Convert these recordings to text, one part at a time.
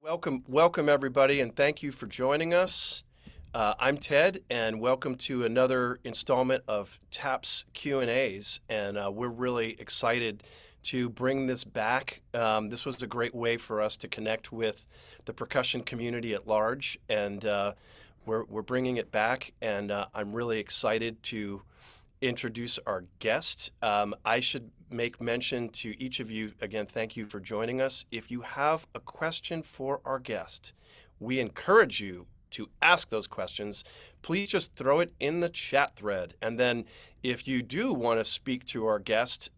Welcome everybody, and thank you for joining us. I'm Ted, and welcome to another installment of TAPS Q and A's. And we're really excited to bring this back. This was a great way for us to connect with the percussion community at large, and we're bringing it back. And I'm really excited to introduce our guest. I should make mention to each of you again, thank you for joining us. If you have a question for our guest, we encourage you to ask those questions. Please just throw it in the chat thread. And then if you do want to speak to our guest,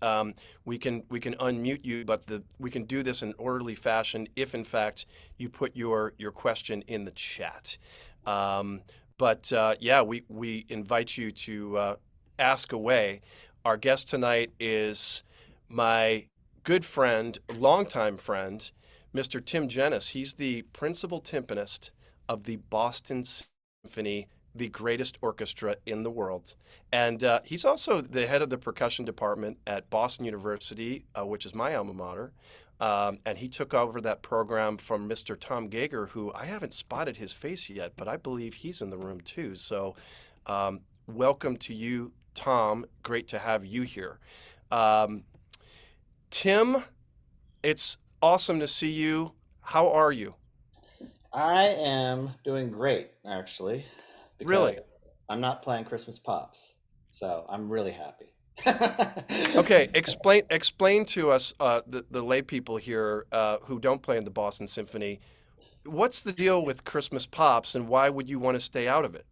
we can unmute you, but we can do this in orderly fashion if in fact you put your question in the chat. Yeah, we invite you to ask away. Our guest tonight is my good friend, longtime friend, Mr. Tim Genis. He's the principal timpanist of the Boston Symphony, the greatest orchestra in the world. And he's also the head of the percussion department at Boston University, which is my alma mater. And he took over that program from Mr. Tom Gager, who I haven't spotted his face yet, but I believe he's in the room too. So welcome to you, Tom. Great to have you here. Tim, it's awesome to see you. How are you? I am doing great, actually, because Really? I'm not playing Christmas Pops. So I'm really happy. Okay, explain to us, the lay people here who don't play in the Boston Symphony, what's the deal with Christmas Pops and why would you want to stay out of it?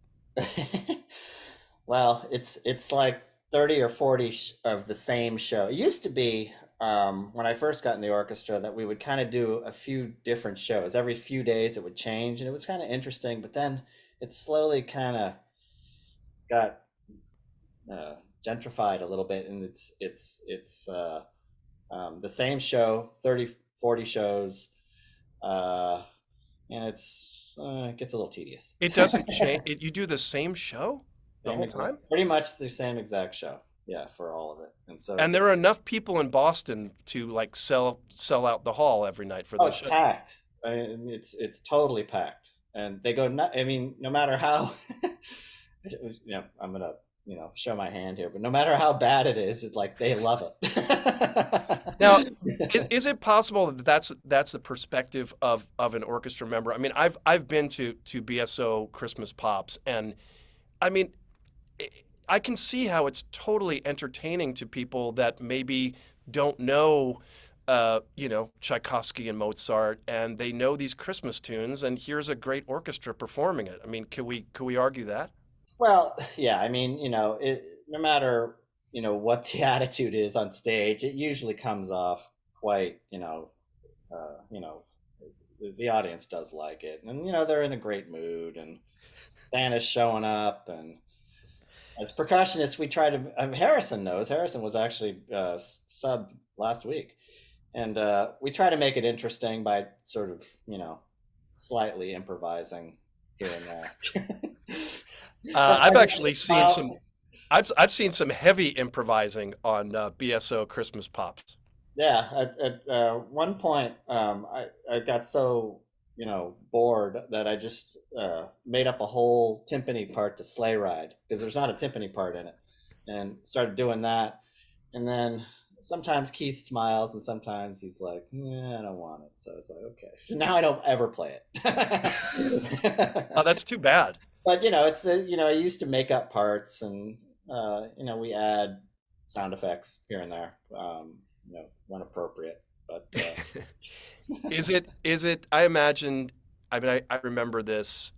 Well, it's like 30 or 40 of the same show. It used to be when I first got in the orchestra that we would kind of do a few different shows. Every few days it would change, and it was kind of interesting. But then it slowly kind of got gentrified a little bit, and it's the same show, 30, 40 shows, uh, and it gets a little tedious. It doesn't change. You do the same show the Same whole exact, time? pretty much the same exact show, yeah, for all of it. And so, And there are enough people in Boston to like sell out the hall every night for oh, those it's shows. packed. I mean, it's totally packed, and they go. I mean, no matter how, I'm gonna show my hand here, but no matter how bad it is, it's like they love Now, it. is it possible that that's the perspective of an orchestra member? I mean, I've been to BSO Christmas Pops, and I mean, I I can see how it's totally entertaining to people that maybe don't know, Tchaikovsky and Mozart, and they know these Christmas tunes, and here's a great orchestra performing it. I mean, can we argue that? Well, yeah, I mean, no matter, what the attitude is on stage, it usually comes off quite, the audience does like it. And, they're in a great mood and Santa's showing up. And as percussionists, we try to, Harrison knows, Harrison was actually sub last week. And we try to make it interesting by sort of, slightly improvising here and there. I've Sometimes actually seen smile. some. I've seen some heavy improvising on BSO Christmas Pops. Yeah, at one point, I got so bored that I just made up a whole timpani part to Sleigh Ride because there's not a timpani part in it, and started doing that. And then sometimes Keith smiles, and sometimes he's like, "Yeah, I don't want it." So it's like, okay. So now I don't ever play Oh, it. that's too bad. But I used to make up parts, and we add sound effects here and there, when appropriate. But Is it, I imagine, I mean, I remember this.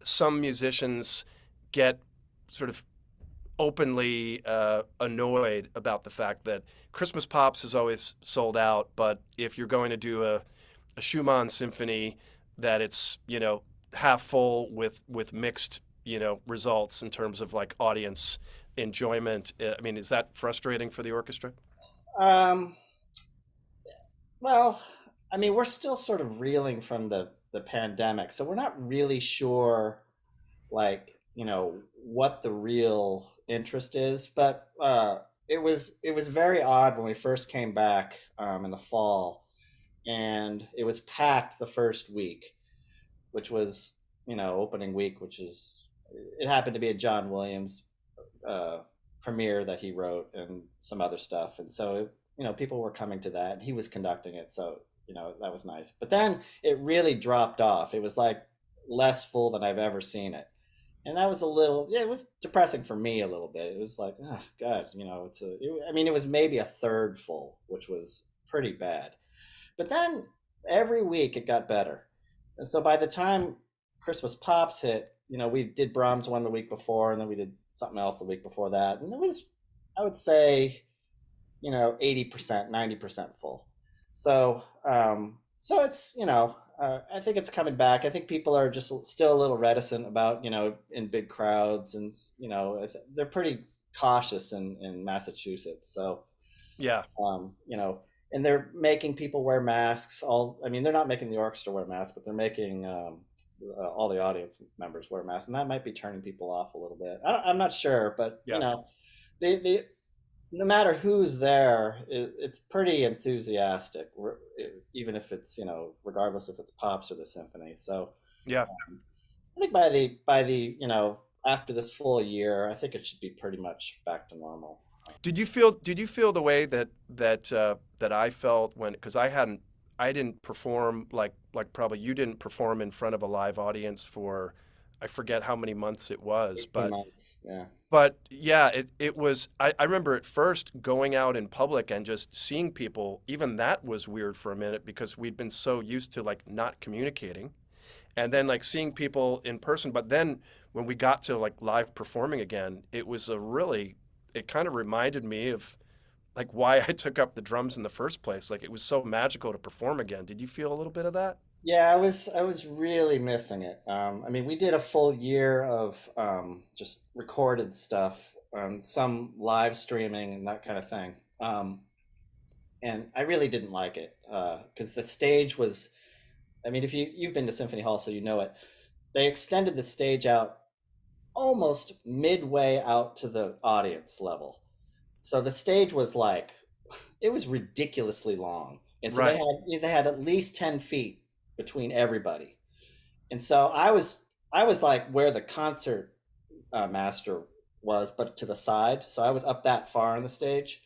Some musicians get sort of openly annoyed about the fact that Christmas Pops is always sold out, but if you're going to do a Schumann symphony, that it's, half full with mixed, results in terms of like audience enjoyment. I mean, is that frustrating for the orchestra? um, well, I mean, we're still sort of reeling from the pandemic, so we're not really sure, like, what the real interest is. But it was very odd when we first came back in the fall. and it was packed the first week, which was, opening week, which is, it happened to be a John Williams uh, premiere that he wrote and some other stuff. And so, people were coming to that and he was conducting it. So, that was nice. But then it really dropped off. It was like less full than I've ever seen it. And that was a little, yeah, it was depressing for me a little bit. It was like, oh God, I mean, it was maybe a third full, which was pretty bad. But then every week it got better. And so by the time Christmas Pops hit, we did Brahms one the week before, and then we did something else the week before that. And it was, I would say, 80%, 90% full. So it's, I think it's coming back. I think people are just still a little reticent about, in big crowds, and, they're pretty cautious in Massachusetts. So, Yeah. and they're making people wear masks. I mean, they're not making the orchestra wear masks, but they're making all the audience members wear masks, and that might be turning people off a little bit. I'm not sure, but Yeah. they no matter who's there, it's pretty enthusiastic, even if it's, regardless if it's Pops or the symphony. So Yeah. I think by the after this full year, I think it should be pretty much back to normal. Did you feel the way that I felt when, because I didn't perform like probably you didn't perform in front of a live audience for, I forget how many months it was, 18 months, yeah. but yeah, it was, I remember at first going out in public and just seeing people. Even that was weird for a minute because we'd been so used to like not communicating, and then like seeing people in person. But then when we got to like live performing again, it kind of reminded me of like why I took up the drums in the first place. Like it was so magical to perform again. Did you feel a little bit of that? Yeah, I was really missing it. I mean, we did a full year of just recorded stuff, some live streaming and that kind of thing. And I really didn't like it because the stage was. I mean, if you've been to Symphony Hall, so you know it. They extended the stage out almost midway out to the audience level. So the stage was like, it was ridiculously long, and so Right. they had at least 10 feet between everybody. And so I was like where the concert master was, but to the side. So I was up that far on the stage,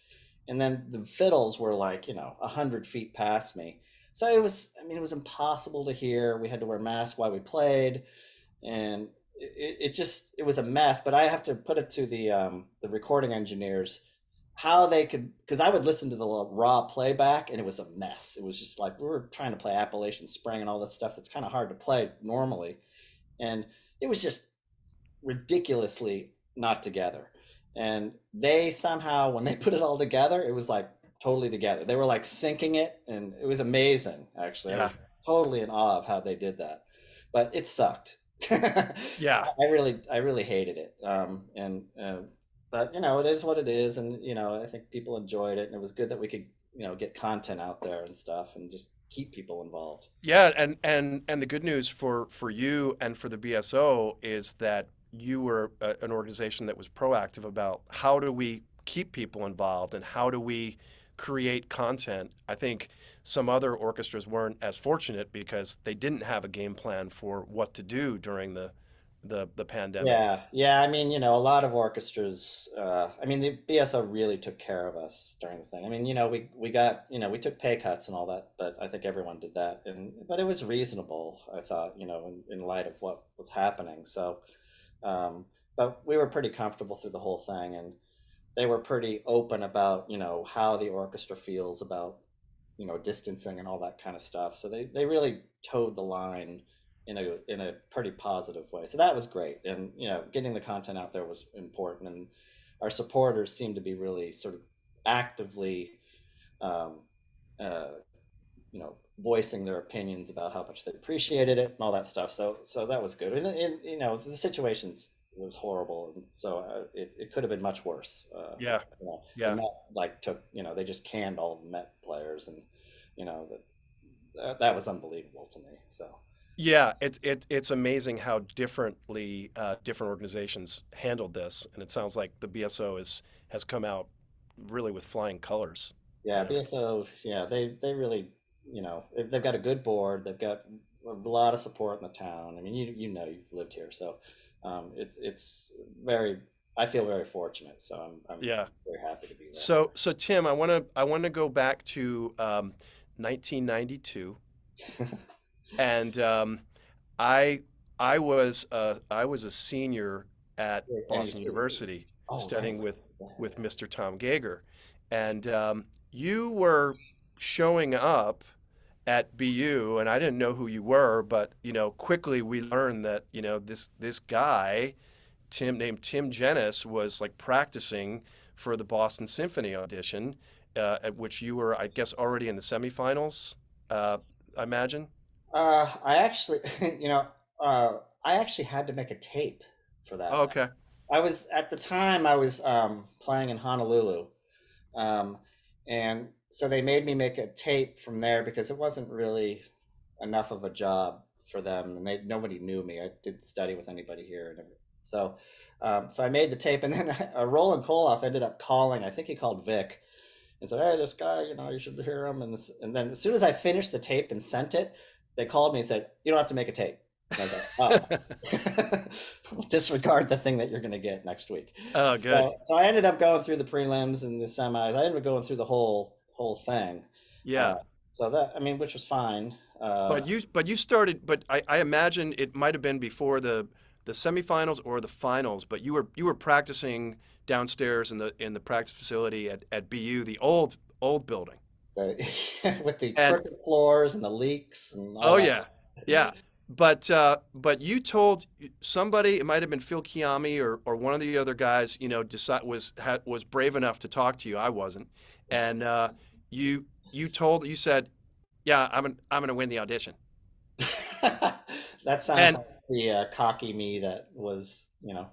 and then the fiddles were like 100 feet past me. So it was, I mean, it was impossible to hear. We had to wear masks while we played, and it was a mess. But I have to put it to the recording engineers how they could, because I would listen to the raw playback and it was a mess. It was just like we were trying to play Appalachian Spring and all this stuff that's kind of hard to play normally, and it was just ridiculously not together. And they somehow, when they put it all together, it was like totally together. They were like syncing it, and it was amazing. Actually, I Yeah. was totally in awe of how they did that, but it sucked. I Yeah. really hated it. But it is what it is, and I think people enjoyed it, and it was good that we could get content out there and stuff, and just keep people involved. Yeah, and the good news for you and for the BSO is that you were an organization that was proactive about how do we keep people involved and how do we create content. I think some other orchestras weren't as fortunate because they didn't have a game plan for what to do during the pandemic. Yeah, yeah. I mean, a lot of orchestras. I mean, the BSO really took care of us during the thing. I mean, we got, we took pay cuts and all that, but I think everyone did that, and but it was reasonable. I thought, in light of what was happening. So, but we were pretty comfortable through the whole thing, and they were pretty open about, how the orchestra feels about, distancing and all that kind of stuff. So they really towed the line in a pretty positive way. So that was great. And, getting the content out there was important. And our supporters seemed to be really sort of actively, um, uh, voicing their opinions about how much they appreciated it and all that stuff. So that was good. And the situations was horrible, and so it could have been much worse. Yeah, The yeah. Met like took, they just canned all the Met players, and that was unbelievable to me. So Yeah, it's amazing how differently different organizations handled this, and it sounds like the BSO has come out really with flying colors. yeah, You know. BSO, yeah, they really. if they've got a good board, they've got a lot of support in the town. I mean, you've lived here, so it's very. I feel very fortunate, so I'm Yeah. very happy to be So Tim, I want to go back to 1992, there. and I I was a senior at And you Boston too. University Oh, right. studying with Mr. Tom Gager, and you were showing up at BU, and I didn't know who you were, but quickly we learned that this guy named Tim Genis was like practicing for the Boston Symphony audition, at which you were, I guess, already in the semifinals. I imagine. I actually, you know, I actually had to make a tape for Oh, that. okay. I was at the time I was playing in Honolulu, um, and so they made me make a tape from there because it wasn't really enough of a job for them, and nobody knew me. I didn't study with anybody here, and everything. So I made the tape, and then Roland Koloff ended up calling. I think he called Vic and said, "Hey, this guy, you should hear him." And then as soon as I finished the tape and sent it, they called me and said, "You don't have to make a tape." And I was like, "Oh, disregard the thing that you're going to get next week." Oh, good. So I ended up going through the prelims and the semis. I ended up going through the whole thing. Uh, Yeah. so that I mean, which was fine. But you started, but I imagine it might have been before the semifinals or the finals, but you were practicing downstairs in the practice facility at BU, the old building. With the And crooked floors and the leaks and all oh that. yeah, yeah. But you told somebody, it might have been Phil Kiami or one of the other guys, was brave enough to talk to you. I wasn't, and you said, yeah, I'm gonna win the audition. That sounds And like the cocky me that was,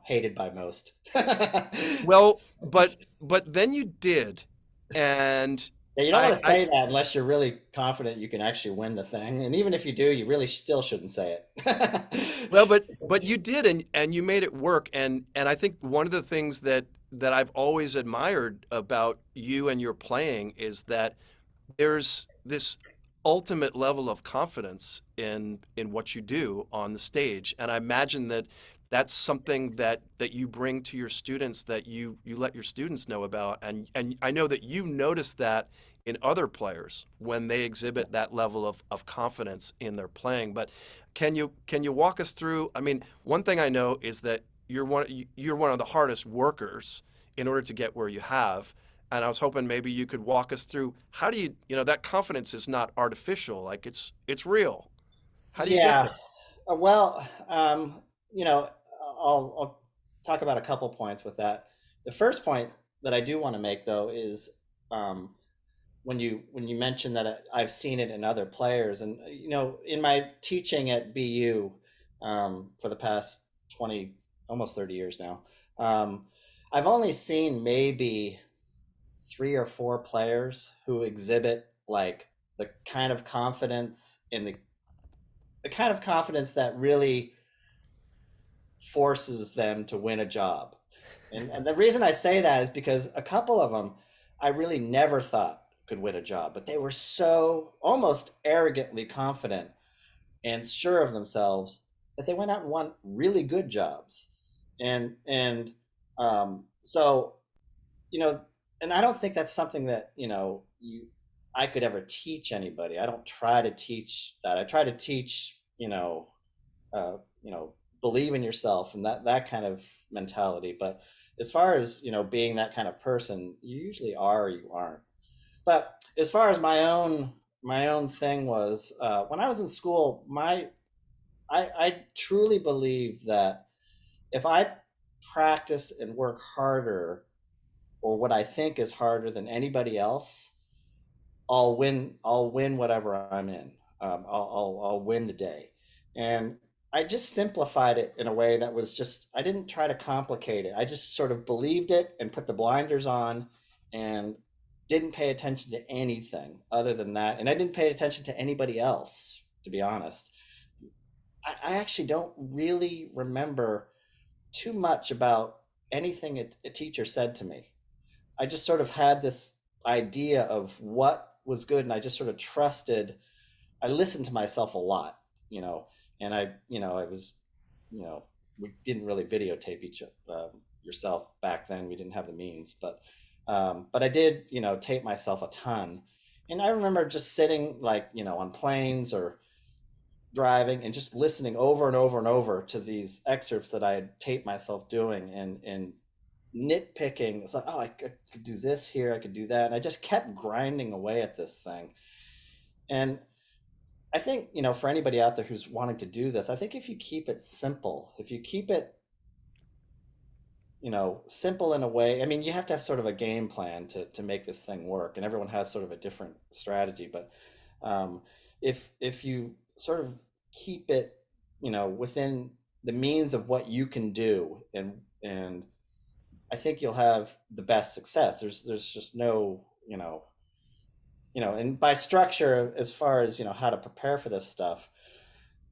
hated by most. well, but then you did, and Yeah, you don't I want to I say that unless you're really confident you can actually win the thing. And even if you do, you really still shouldn't say it. well, but you did, and you made it work, and I think one of the things that I've always admired about you and your playing is that there's this ultimate level of confidence in what you do on the stage, and I imagine that that's something that you bring to your students, that you let your students know about, and I know that you notice that in other players when they exhibit that level of confidence in their playing. But can you walk us through? I mean, one thing I know is that you're one of the hardest workers in order to get where you have. And I was hoping maybe you could walk us through, how do that confidence is not artificial, like it's real. How do you get Yeah. there? Well, you know, I'll talk about a couple points with that. The first point that I do want to make, though, is um, when you mentioned that I've seen it in other players, and in my teaching at BU for the past 20, almost 30 years now, um, I've only seen maybe three or four players who exhibit like the kind of confidence in the kind of confidence that really forces them to win a job. And the reason I say that is because a couple of them I really never thought could win a job, but they were so almost arrogantly confident and sure of themselves that they went out and won really good jobs. And you know, and I don't think that's something that I could ever teach anybody. I don't try to teach that. I try to teach uh, you know, believe in yourself and that kind of mentality. But as far as being that kind of person, you usually are or you aren't. But as far as my own thing was, when I was in school, I truly believe that if I practice and work harder, or what I think is harder than anybody else, I'll win. I'll win whatever I'm in. I'll win the day, and I just simplified it in a way that was just. I didn't try to complicate it. I just sort of believed it and put the blinders on, and didn't pay attention to anything other than that. And I didn't pay attention to anybody else, to be honest. I actually don't really remember too much about anything a teacher said to me. I just sort of had this idea of what was good, and I just sort of trusted. I listened to myself a lot, and I was, we didn't really videotape yourself back then. We didn't have the means, but I did, tape myself a ton. And I remember just sitting like, on planes or driving and just listening over and over and over to these excerpts that I had taped myself doing, and nitpicking. It's like, oh, I could do this here, I could do that. And I just kept grinding away at this thing. And I think, for anybody out there who's wanting to do this, I think if you keep it simple, if you keep it, simple in a way, I mean, you have to have sort of a game plan to make this thing work, and everyone has sort of a different strategy. But um, if you sort of keep it, within the means of what you can do, and I think you'll have the best success. There's just no, and by structure, as far as how to prepare for this stuff,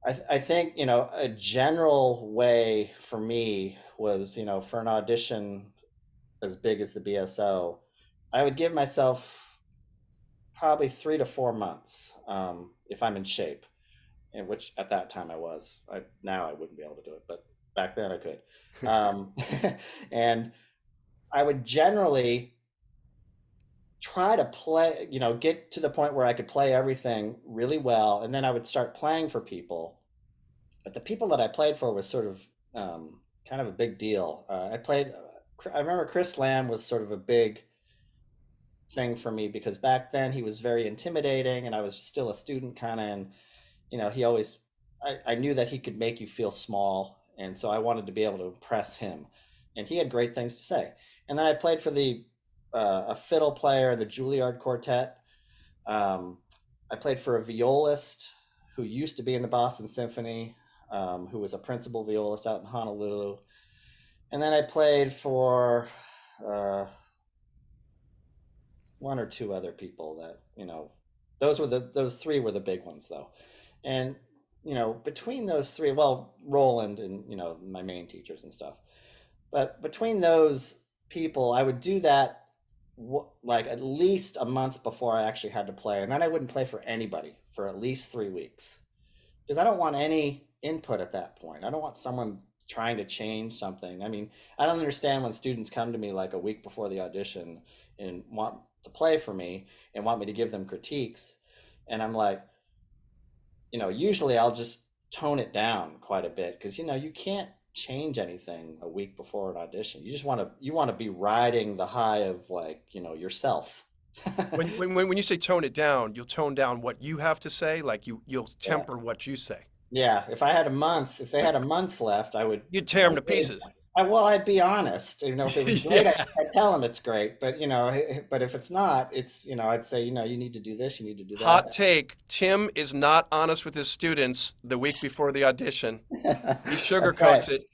I think a general way for me was, for an audition as big as the BSO, I would give myself probably 3 to 4 months, if I'm in shape, in which at that time I was. Now I wouldn't be able to do it, but back then I could. Um, and I would generally try to play, get to the point where I could play everything really well, and then I would start playing for people. But the people that I played for was sort of, kind of a big deal. I remember Chris Lamb was sort of a big thing for me, because back then he was very intimidating, and I was still a student kind of, and he always, I knew that he could make you feel small, and so I wanted to be able to impress him, and he had great things to say. And then I played for a fiddle player, the Juilliard Quartet. Um, I played for a violist who used to be in the Boston Symphony, who was a principal violist out in Honolulu. And then I played for uh, one or two other people that, those three were the big ones though. And, between those three, well, Roland and, my main teachers and stuff. But between those people, I would do that like at least a month before I actually had to play. And then I wouldn't play for anybody for at least 3 weeks, because I don't want any input at that point. I don't want someone trying to change something. I mean, I don't understand when students come to me like a week before the audition and want to play for me and want me to give them critiques. And I'm like, usually I'll just tone it down quite a bit, because you can't change anything a week before an audition. You want to be riding the high of, like, yourself. When you say tone it down, you'll tone down what you have to say, like you'll Yeah. temper what you say. Yeah, if they had a month left, I would. You'd tear them to pieces. Well, I'd be honest. If it was great, Yeah. I'd tell them it's great. But but if it's not, I'd say, you need to do this, you need to do Hot that. take. Tim is not honest with his students the week before the audition. He That's right. sugarcoats it.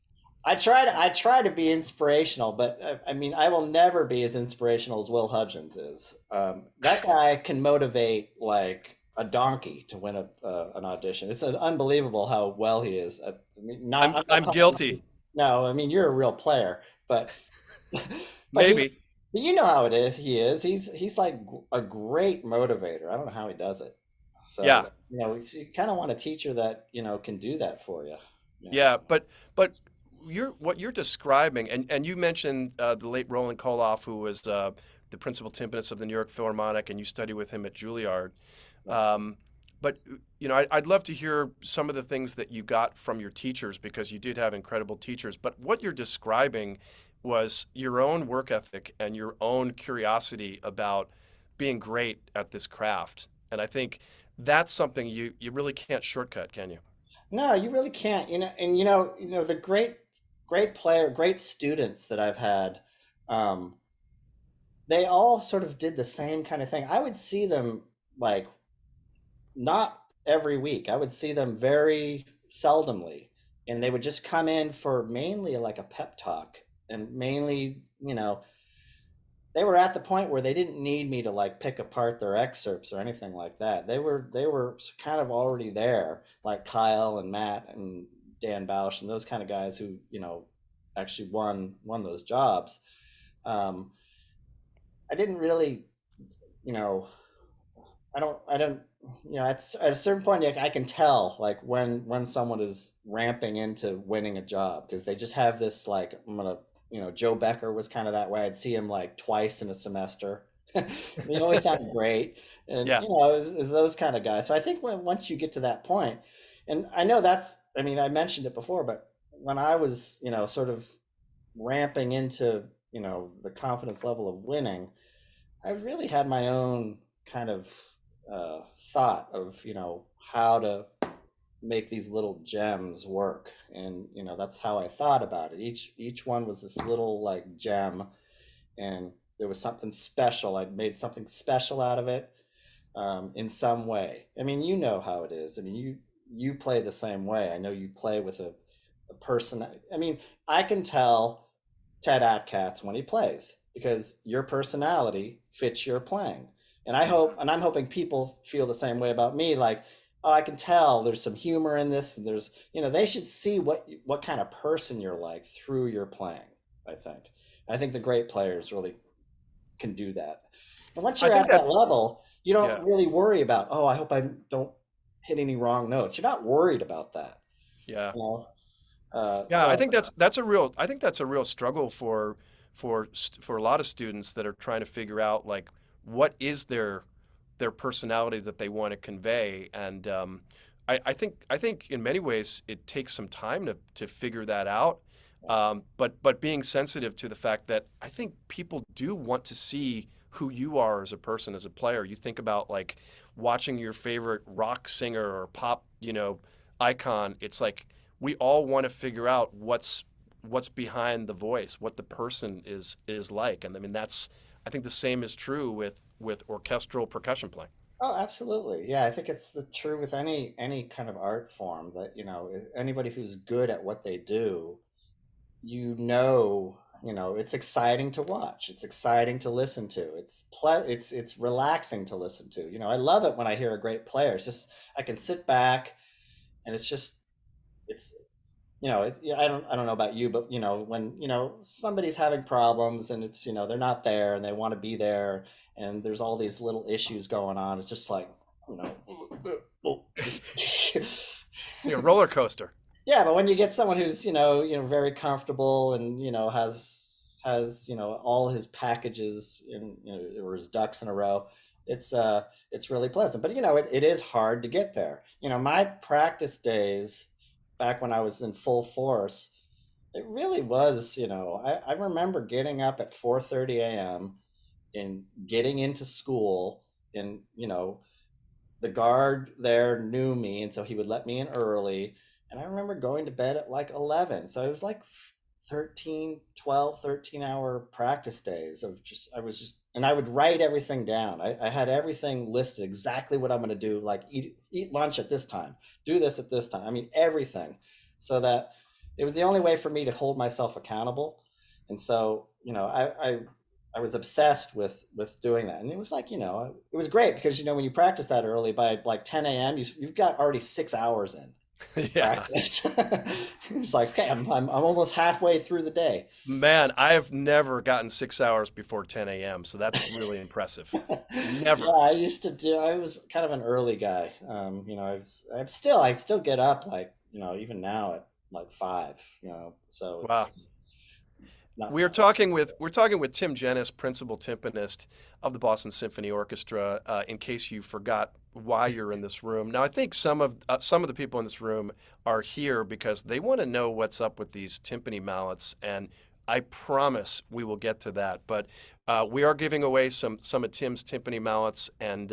I try to be inspirational, but I mean, I will never be as inspirational as Will Hudgens is. That guy can motivate like a donkey to win an audition. It's unbelievable how well he is. I mean, I'm I'm not I'm talking. guilty. No, I mean, you're a real player, but but Maybe. you know how it is. He's like a great motivator. I don't know how he does it. Yeah. So you kind of want a teacher that can do that for you. Yeah. Yeah, but what you're describing, and you mentioned the late Roland Koloff, who was the principal timpanist of the New York Philharmonic, and you studied with him at Juilliard. Um, but I'd love to hear some of the things that you got from your teachers, because you did have incredible teachers. But what you're describing was your own work ethic and your own curiosity about being great at this craft. And I think that's something you really can't shortcut, can you? No, you really can't. And the great player, great students that I've had, um, they all sort of did the same kind of thing. I would see them like not every week. I would see them very seldomly, and they would just come in for mainly like a pep talk, and mainly, they were at the point where they didn't need me to like pick apart their excerpts or anything like that. They were kind of already there, like Kyle and Matt and Dan Bausch and those kind of guys who actually won those jobs. Um, I didn't really, you know I don't, at a certain point, like, I can tell like when someone is ramping into winning a job because they just have this like, I'm gonna, Joe Becker was kind of that way. I'd see him like twice in a semester. He always sounded great, and Yeah. it was those kind of guys. So I think once you get to that point, and I know I mean, I mentioned it before, but when I was, sort of ramping into, the confidence level of winning, I really had my own kind of thought of, how to make these little gems work, and that's how I thought about it. Each one was this little like gem, and there was something special. I'd made something special out of it, in some way. I mean, you know how it is. I mean, you play the same way. I know you play with a person. I mean, I can tell Ted Atcats when he plays because your personality fits your playing. And I'm hoping people feel the same way about me. Like, oh, I can tell there's some humor in this, and there's, they should see what kind of person you're like through your playing. I think. I think the great players really can do that. And once I you're think at that, that level, you yeah. don't really worry about, oh, I hope I don't hit any wrong notes. You're not worried about that. Yeah. You know? Yeah, I So think that's a real I think that's a real struggle for a lot of students that are trying to figure out like what is their personality that they want to convey, and I think in many ways it takes some time to figure that out. But being sensitive to the fact that I think people do want to see who you are as a person, as a player. You think about like watching your favorite rock singer or pop, icon. It's like we all want to figure out what's behind the voice, what the person is like. And I mean I think the same is true with orchestral percussion playing. Oh, absolutely. Yeah, I think it's the true with any kind of art form that, anybody who's good at what they do, it's exciting to watch. It's exciting to listen to. It's relaxing to listen to. I love it when I hear a great player. It's just I can sit back and it's yeah, I don't know about you, but when somebody's having problems and it's they're not there and they want to be there, and there's all these little issues going on. It's just like you know Yeah, roller coaster. yeah, but when you get someone who's very comfortable and has all his packages in or his ducks in a row, it's really pleasant. But it is hard to get there. My practice days back when I was in full force, it really was. I remember getting up at 4:30 a.m. and getting into school, and the guard there knew me, and so he would let me in early. And I remember going to bed at like 11. So it was like 13, 12, 13-hour practice days of and I would write everything down. I had everything listed, exactly what I'm going to do, like eat lunch at this time, do this at this time. I mean, everything. So that it was the only way for me to hold myself accountable. And so, I was obsessed with doing that, and it was like it was great because when you practice that early by like 10 a.m. You've got already 6 hours in Yeah. practice. It's like, okay, I'm almost halfway through the day. Man, I've never gotten 6 hours before 10 a.m., so that's really impressive. Yeah, Never. I was kind of an early guy. I still get up like even now at like 5. So it's Wow. not. We're talking with Tim Genis, principal timpanist of the Boston Symphony Orchestra. In case you forgot why you're in this room, now I think some of the people in this room are here because they want to know what's up with these timpani mallets, and I promise we will get to that. But we are giving away some of Tim's timpani mallets, and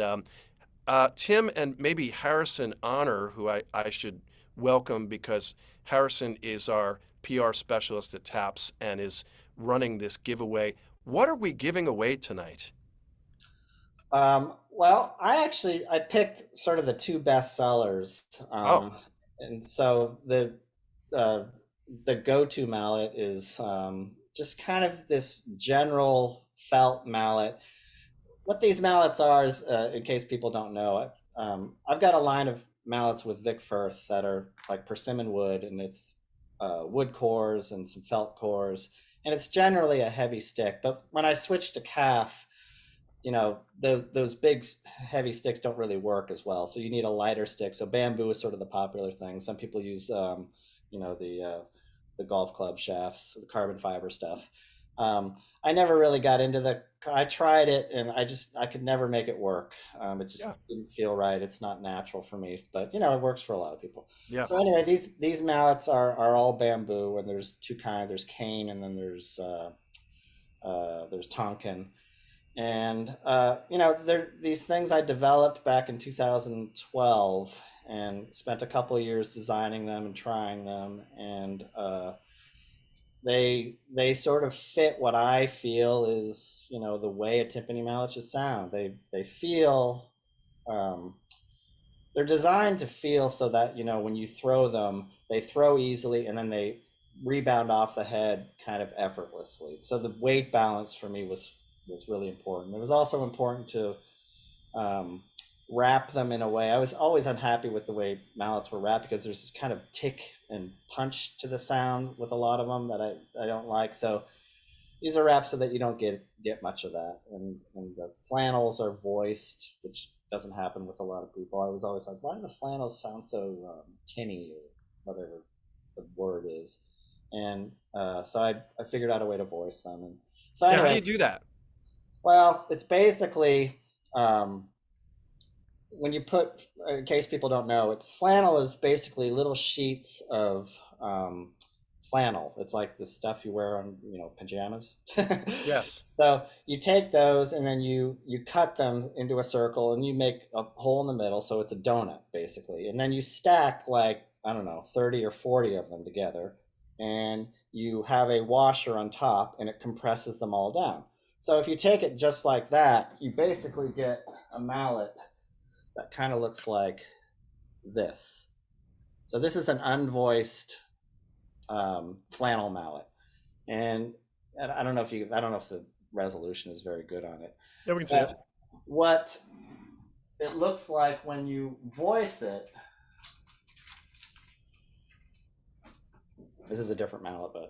Tim and maybe Harrison Honor, who I should welcome because Harrison is our PR specialist at TAPS and is running this giveaway. What are we giving away tonight? Well, I picked sort of the two best sellers, Oh, and so uh, the go-to mallet is just kind of this general felt mallet. What these mallets are is, in case people don't know it, I've got a line of mallets with Vic Firth that are like persimmon wood, and it's wood cores and some felt cores, and it's generally a heavy stick. But when I switched to calf, those big heavy sticks don't really work as well. So you need a lighter stick. So bamboo is sort of the popular thing. Some people use the golf club shafts, the carbon fiber stuff. I never really got into the. I tried it and I could never make it work. It just Yeah. didn't feel right. It's not natural for me, but it works for a lot of people. Yeah. So anyway, these mallets are all bamboo, and there's two kinds. There's cane, and then there's tonkin. And there these things I developed back in 2012 and spent a couple of years designing them and trying them, and they sort of fit what I feel is the way a timpani mallet should sound. They feel um, they're designed to feel so that when you throw them, they throw easily and then they rebound off the head kind of effortlessly. So the weight balance for me was really important. It was also important to um, wrap them in a way. I was always unhappy with the way mallets were wrapped because there's this kind of tick and punch to the sound with a lot of them that I don't like. So these are wrapped so that you don't get much of that. And the flannels are voiced, which doesn't happen with a lot of people. I was always like, why do the flannels sound so tinny or whatever the word is? And so I figured out a way to voice them. And so Yeah. How do anyway, you do that? well, it's basically um, when you put, in case people don't know, it's flannel is basically little sheets of flannel. It's like the stuff you wear on, pajamas. Yes. So you take those and then you cut them into a circle and you make a hole in the middle, so it's a donut basically. And then you stack like, I don't know, 30 or 40 of them together, and you have a washer on top and it compresses them all down. So if you take it just like that, you basically get a mallet that kind of looks like this. So this is an unvoiced flannel mallet, and I don't know if the resolution is very good on it, Yeah, we can see it. but what it looks like when you voice it. This is a different mallet, but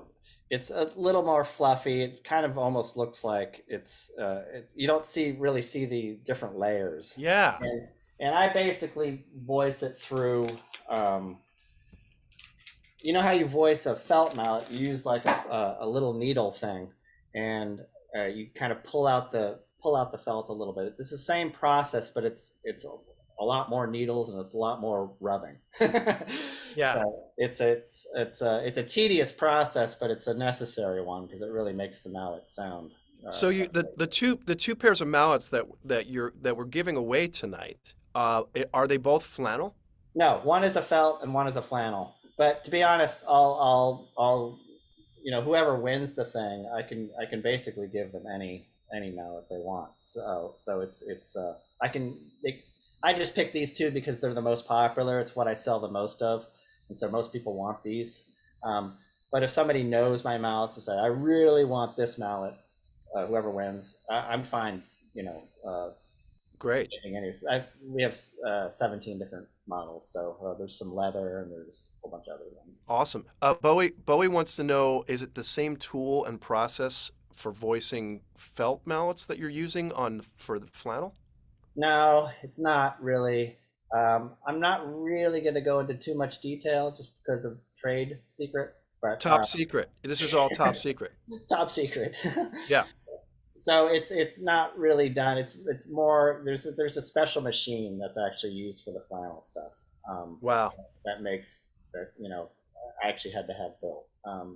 it's a little more fluffy. It kind of almost looks like you don't really see the different layers. Yeah. And I basically voice it through, um, how you voice a felt mallet. You use like a little needle thing, and you kind of pull out the felt a little bit. It's the same process, but it's a lot more needles and it's a lot more rubbing. Yeah. So it's a tedious process, but it's a necessary one because it really makes the mallet sound. So you the two pairs of mallets that we're giving away tonight, are they both flannel? No, one is a felt and one is a flannel. But to be honest, I'll whoever wins the thing, I can basically give them any mallet they want. So it's I can I just picked these two because they're the most popular. It's what I sell the most of, and so most people want these. But if somebody knows my mallets and say I really want this mallet, whoever wins, I'm fine. You know, Great. getting any. We have 17 different models, so there's some leather and there's a whole bunch of other ones. Awesome. Bowie wants to know, is it the same tool and process for voicing felt mallets that you're using on for the flannel? No, it's not really. I'm not really going to go into too much detail just because of trade secret, but Top secret. This is all top secret. top secret. Yeah. So it's not really done. It's more there's a special machine that's actually used for the flannel stuff. Wow. That makes that I actually had to have built.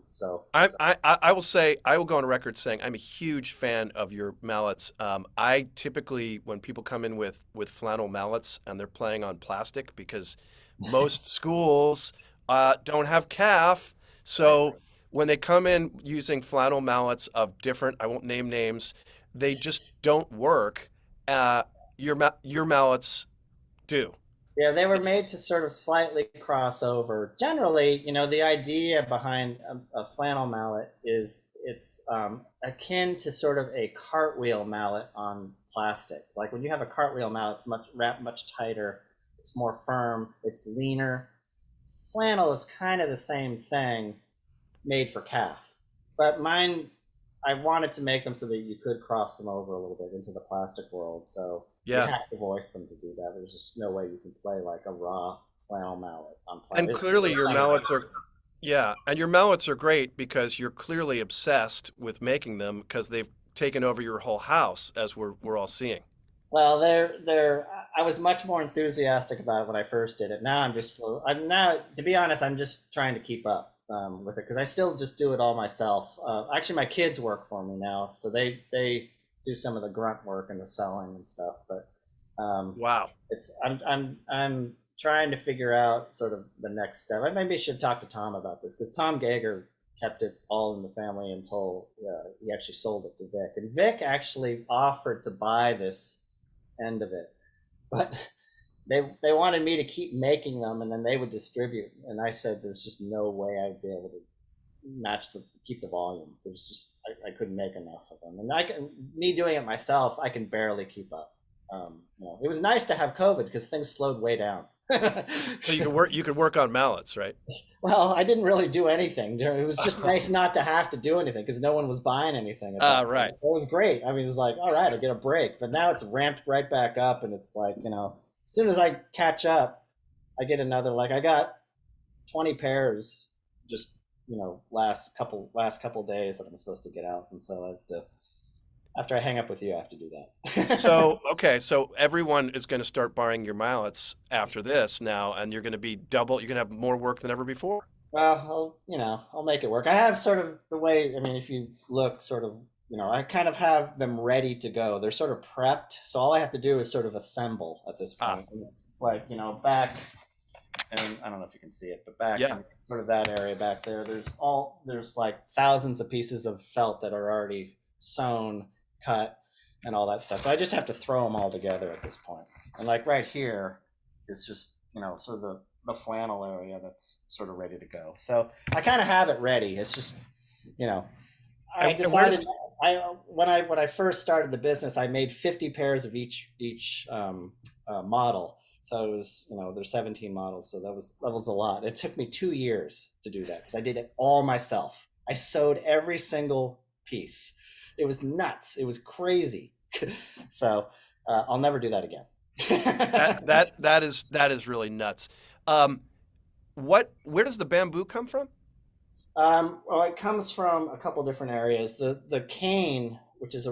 So I will say, I will go on record saying I'm a huge fan of your mallets. I typically, when people come in with flannel mallets and they're playing on plastic, because most schools don't have calf, right. so when they come in using flannel mallets of different, I won't name names, they just don't work. Uh, your mallets do. Yeah, they were made to sort of slightly cross over. Generally, the idea behind a flannel mallet is it's akin to sort of a cartwheel mallet on plastic. Like when you have a cartwheel mallet, it's much wrapped much tighter, it's more firm, it's leaner. Flannel is kind of the same thing, made for calf. But mine, I wanted to make them so that you could cross them over a little bit into the plastic world. So you Yeah. have to voice them to do that. There's just no way you can play like a raw flannel mallet on And plastic. clearly your mallets are, yeah, and your mallets are great because you're clearly obsessed with making them because they've taken over your whole house as we're all seeing. Well, they're. I was much more enthusiastic about it when I first did it. Now I'm just slow. I'm now, to be honest, I'm just trying to keep up with it because I still just do it all myself. Actually, my kids work for me now, so they do some of the grunt work and the sewing and stuff. But Wow. it's I'm trying to figure out sort of the next step. I maybe should talk to Tom about this because Tom Gager kept it all in the family until he actually sold it to Vic, and Vic actually offered to buy this end of it, but they wanted me to keep making them and then they would distribute, and I said there's just no way I'd be able to match the keep the volume. There's just I couldn't make enough of them, and me doing it myself, I can barely keep up. It was nice to have COVID because things slowed way down. So you could work on mallets, right? Well, I didn't really do anything. It was just nice not to have to do anything because no one was buying anything at that point. Right. It was great. I mean, it was like, all right, I get a break. But now it's ramped right back up, and it's like, as soon as I catch up, I get another. Like I got 20 pairs just last couple days that I'm supposed to get out, and so I have to. After I hang up with you, I have to do that. So, okay, so everyone is going to start buying your mallets after this now, and you're going to be double, you're going to have more work than ever before. Well, I'll make it work. I have sort of the way, I mean, if you look sort of, I kind of have them ready to go. They're sort of prepped. So all I have to do is sort of assemble at this Ah, point. Like, back, and I don't know if you can see it, but back yeah. in sort of that area back there, there's like thousands of pieces of felt that are already sewn, cut, and all that stuff. So I just have to throw them all together at this point. And like right here is just, sort of the flannel area that's sort of ready to go. So I kind of have it ready. It's just, I And where does decided when I first started the business, I made 50 pairs of each model. So it was, there's 17 models, so that was a lot. It took me 2 years to do that because I did it all myself. I sewed every single piece. It was nuts. It was crazy. So I'll never do that again. that is really nuts. Um, where does the bamboo come from? Well, it comes from a couple different areas. The cane, which is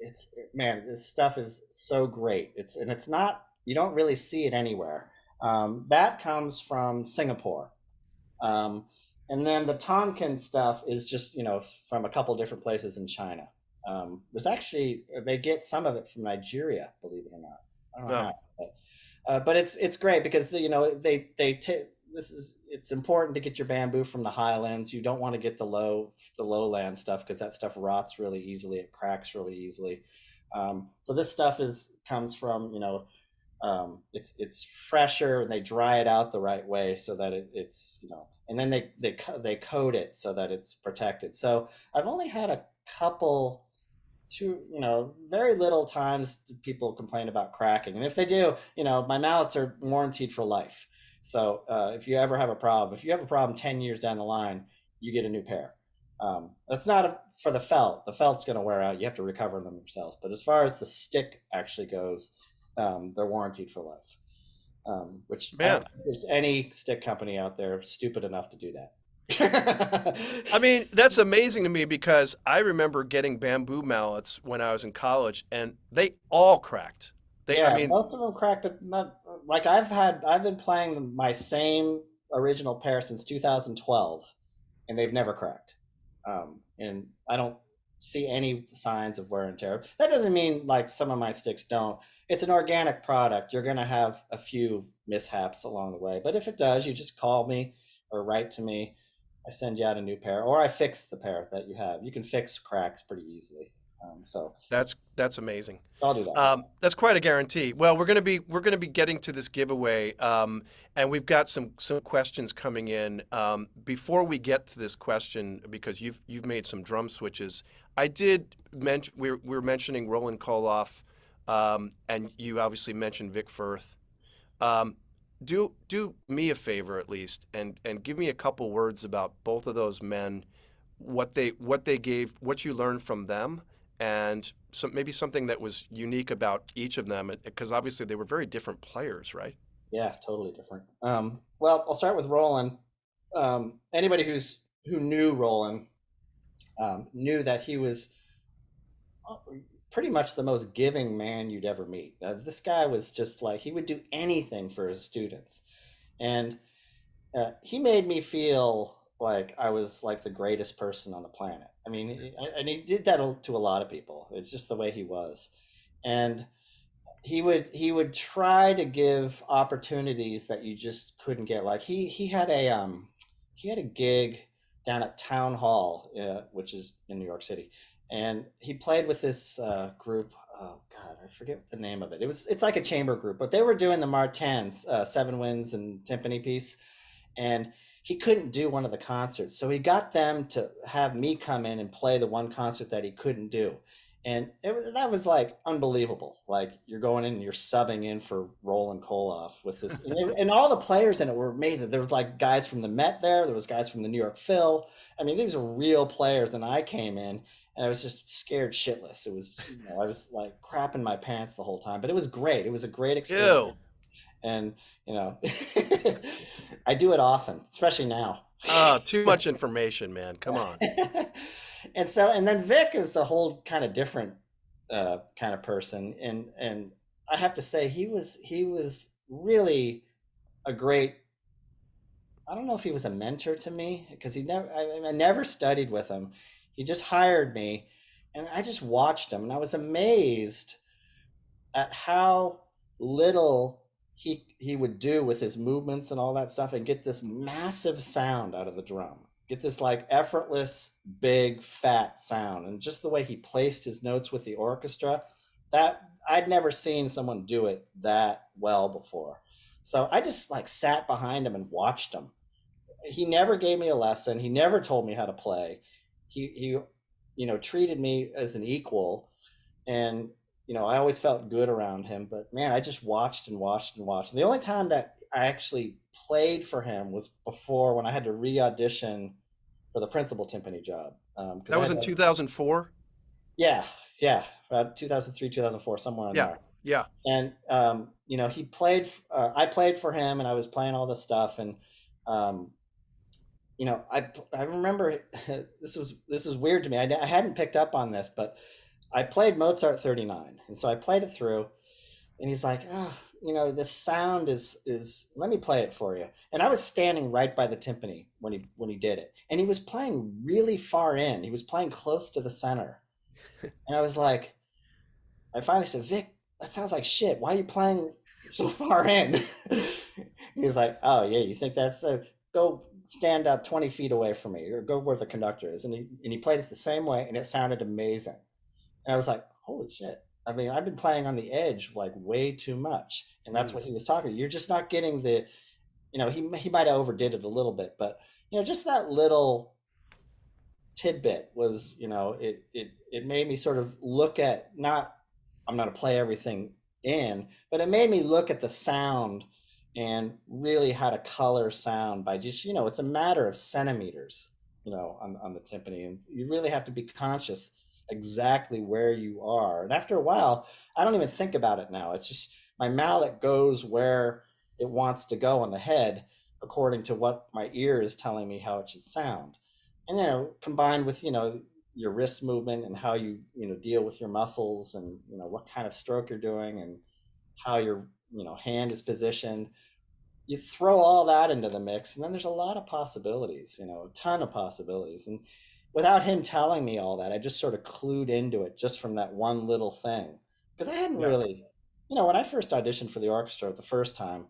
it's man, this stuff is so great. It's not, you don't really see it anywhere. That comes from Singapore. Um, and then the Tonkin stuff is just, from a couple different places in China. There's actually, they get some of it from Nigeria, believe it or not. I don't know No. how, but it's great because it's important to get your bamboo from the highlands. You don't want to get the lowland stuff because that stuff rots really easily. It cracks really easily. So this stuff comes from, it's fresher and they dry it out the right way so that it's, and then they coat it so that it's protected. So I've only had a couple, two, very little times people complain about cracking. And if they do, my mallets are warranted for life. So if you ever have a problem, if you have a problem 10 years down the line, you get a new pair. That's not for the felt. The felt's going to wear out. You have to recover them yourselves. But as far as the stick actually goes, they're warranted for life. Which I don't Man, think there's any stick company out there stupid enough to do that. I mean, that's amazing to me because I remember getting bamboo mallets when I was in college, and they all cracked. I Yeah, mean, most of them crack, but not like I've been playing my same original pair since 2012, and they've never cracked. And I don't see any signs of wear and tear. That doesn't mean like some of my sticks don't. It's an organic product. You're gonna have a few mishaps along the way, but if it does, you just call me or write to me. I send you out a new pair, or I fix the pair that you have. You can fix cracks pretty easily. So that's amazing. I'll do that. That's quite a guarantee. Well, we're gonna be getting to this giveaway, and we've got some questions coming in. Before we get to this question, because you've made some drum switches, I did mention we're mentioning Roland Koloff, and you obviously mentioned Vic Firth. Um, do me a favor at least, and give me a couple words about both of those men. what you learned from them, and maybe something that was unique about each of them, because obviously they were very different players, right? Yeah, totally different. Well, I'll start with Roland. Anybody who knew Roland knew that he was pretty much the most giving man you'd ever meet. This guy was just like, he would do anything for his students, and he made me feel like I was like the greatest person on the planet. I mean, and he did that to a lot of people. It's just the way he was, and he would try to give opportunities that you just couldn't get. Like he had a gig down at Town Hall, which is in New York City, and he played with this group. Oh God, I forget the name of it. It's like a chamber group, but they were doing the Martins, Seven Winds and Timpani piece, and he couldn't do one of the concerts, so he got them to have me come in and play the one concert that he couldn't do. And that was like unbelievable. Like, you're going in and you're subbing in for Roland Koloff with this, and all the players in it were amazing. There was like guys from the Met there was guys from the New York Phil. I mean, these are real players. And I came in and I was just scared shitless. It was, I was like crapping my pants the whole time, but it was great. It was a great experience. Ew. And you know, I do it often, especially now. Too much information, man. Come on. And then Vic is a whole kind of different kind of person, and I have to say he was really a great. I don't know if he was a mentor to me, because I never studied with him. He just hired me, and I just watched him, and I was amazed at how little he would do with his movements and all that stuff, and get this massive sound out of the drum, get this like effortless big fat sound, and just the way he placed his notes with the orchestra, that I'd never seen someone do it that well before. So I just like sat behind him and watched him. He never gave me a lesson, he never told me how to play. He treated me as an equal, and I always felt good around him. But man, I just watched and watched and watched. And the only time that I actually played for him was before, when I had to re-audition for the principal timpani job. Because That was in 2004. yeah, yeah, about 2003, 2004, somewhere in Yeah, there. yeah. And he played. I played for him, and I was playing all this stuff. And um, I remember this was weird to me. I hadn't picked up on this, but I played Mozart 39, and so I played it through, and he's like, oh, this sound is let me play it for you. And I was standing right by the timpani when he did it, and he was playing really far in. He was playing close to the center, and I was like, I finally said, Vic, that sounds like shit. Why are you playing so far in? He's like, oh yeah, you think that's go stand out 20 feet away from me, or go where the conductor is. And he played it the same way, and it sounded amazing. And I was like, holy shit. I mean, I've been playing on the edge like way too much. And that's Mm. what he was talking. You're just not getting he might have overdid it a little bit, but just that little tidbit was, it made me sort of look at, not, I'm going to play everything in, but it made me look at the sound, and really how to color sound by just, it's a matter of centimeters, on the timpani. And you really have to be conscious exactly where you are. And after a while, I don't even think about it now. It's just my mallet goes where it wants to go on the head, according to what my ear is telling me how it should sound. And combined with your wrist movement, and how you deal with your muscles, and what kind of stroke you're doing, and how your hand is positioned, you throw all that into the mix, and then there's a lot of possibilities, a ton of possibilities. And without him telling me all that, I just sort of clued into it just from that one little thing. Because I hadn't Yeah. really, when I first auditioned for the orchestra the first time,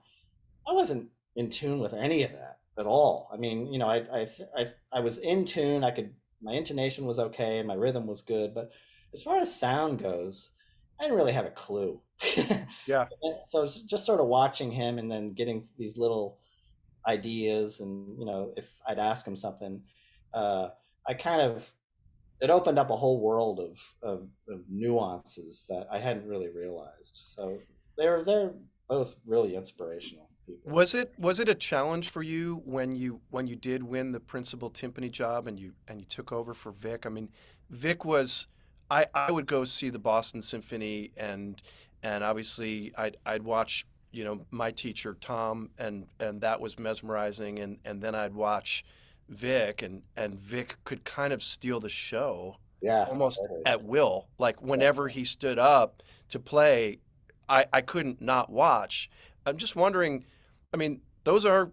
I wasn't in tune with any of that at all. I mean, I was in tune. My intonation was okay, and my rhythm was good, but as far as sound goes, I didn't really have a clue. Yeah. So it's just sort of watching him, and then getting these little ideas. And if I'd ask him something, uh, I kind of it opened up a whole world of nuances that I hadn't really realized. So they're both really inspirational people. Was it a challenge for you when you did win the principal timpani job and you took over for Vic? I mean, Vic was I would go see the Boston Symphony and obviously I'd watch, my teacher Tom and that was mesmerizing and then I'd watch Vic and Vic could kind of steal the show Yeah, almost totally. at will. Like Yeah. whenever he stood up to play, I couldn't not watch. I'm just wondering, I mean, those are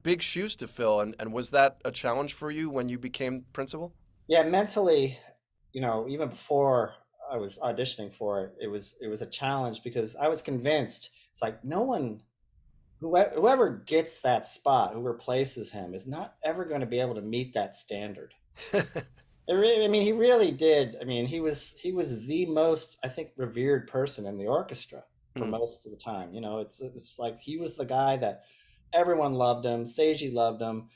big shoes to fill, and was that a challenge for you when you became principal? Yeah, mentally, even before I was auditioning for it, it was a challenge because I was convinced it's like no one, whoever gets that spot, who replaces him, is not ever going to be able to meet that standard. I mean, he really did. I mean, he was the most, I think, revered person in the orchestra for Mm, most of the time. It's like he was the guy that everyone loved him. Seiji loved him.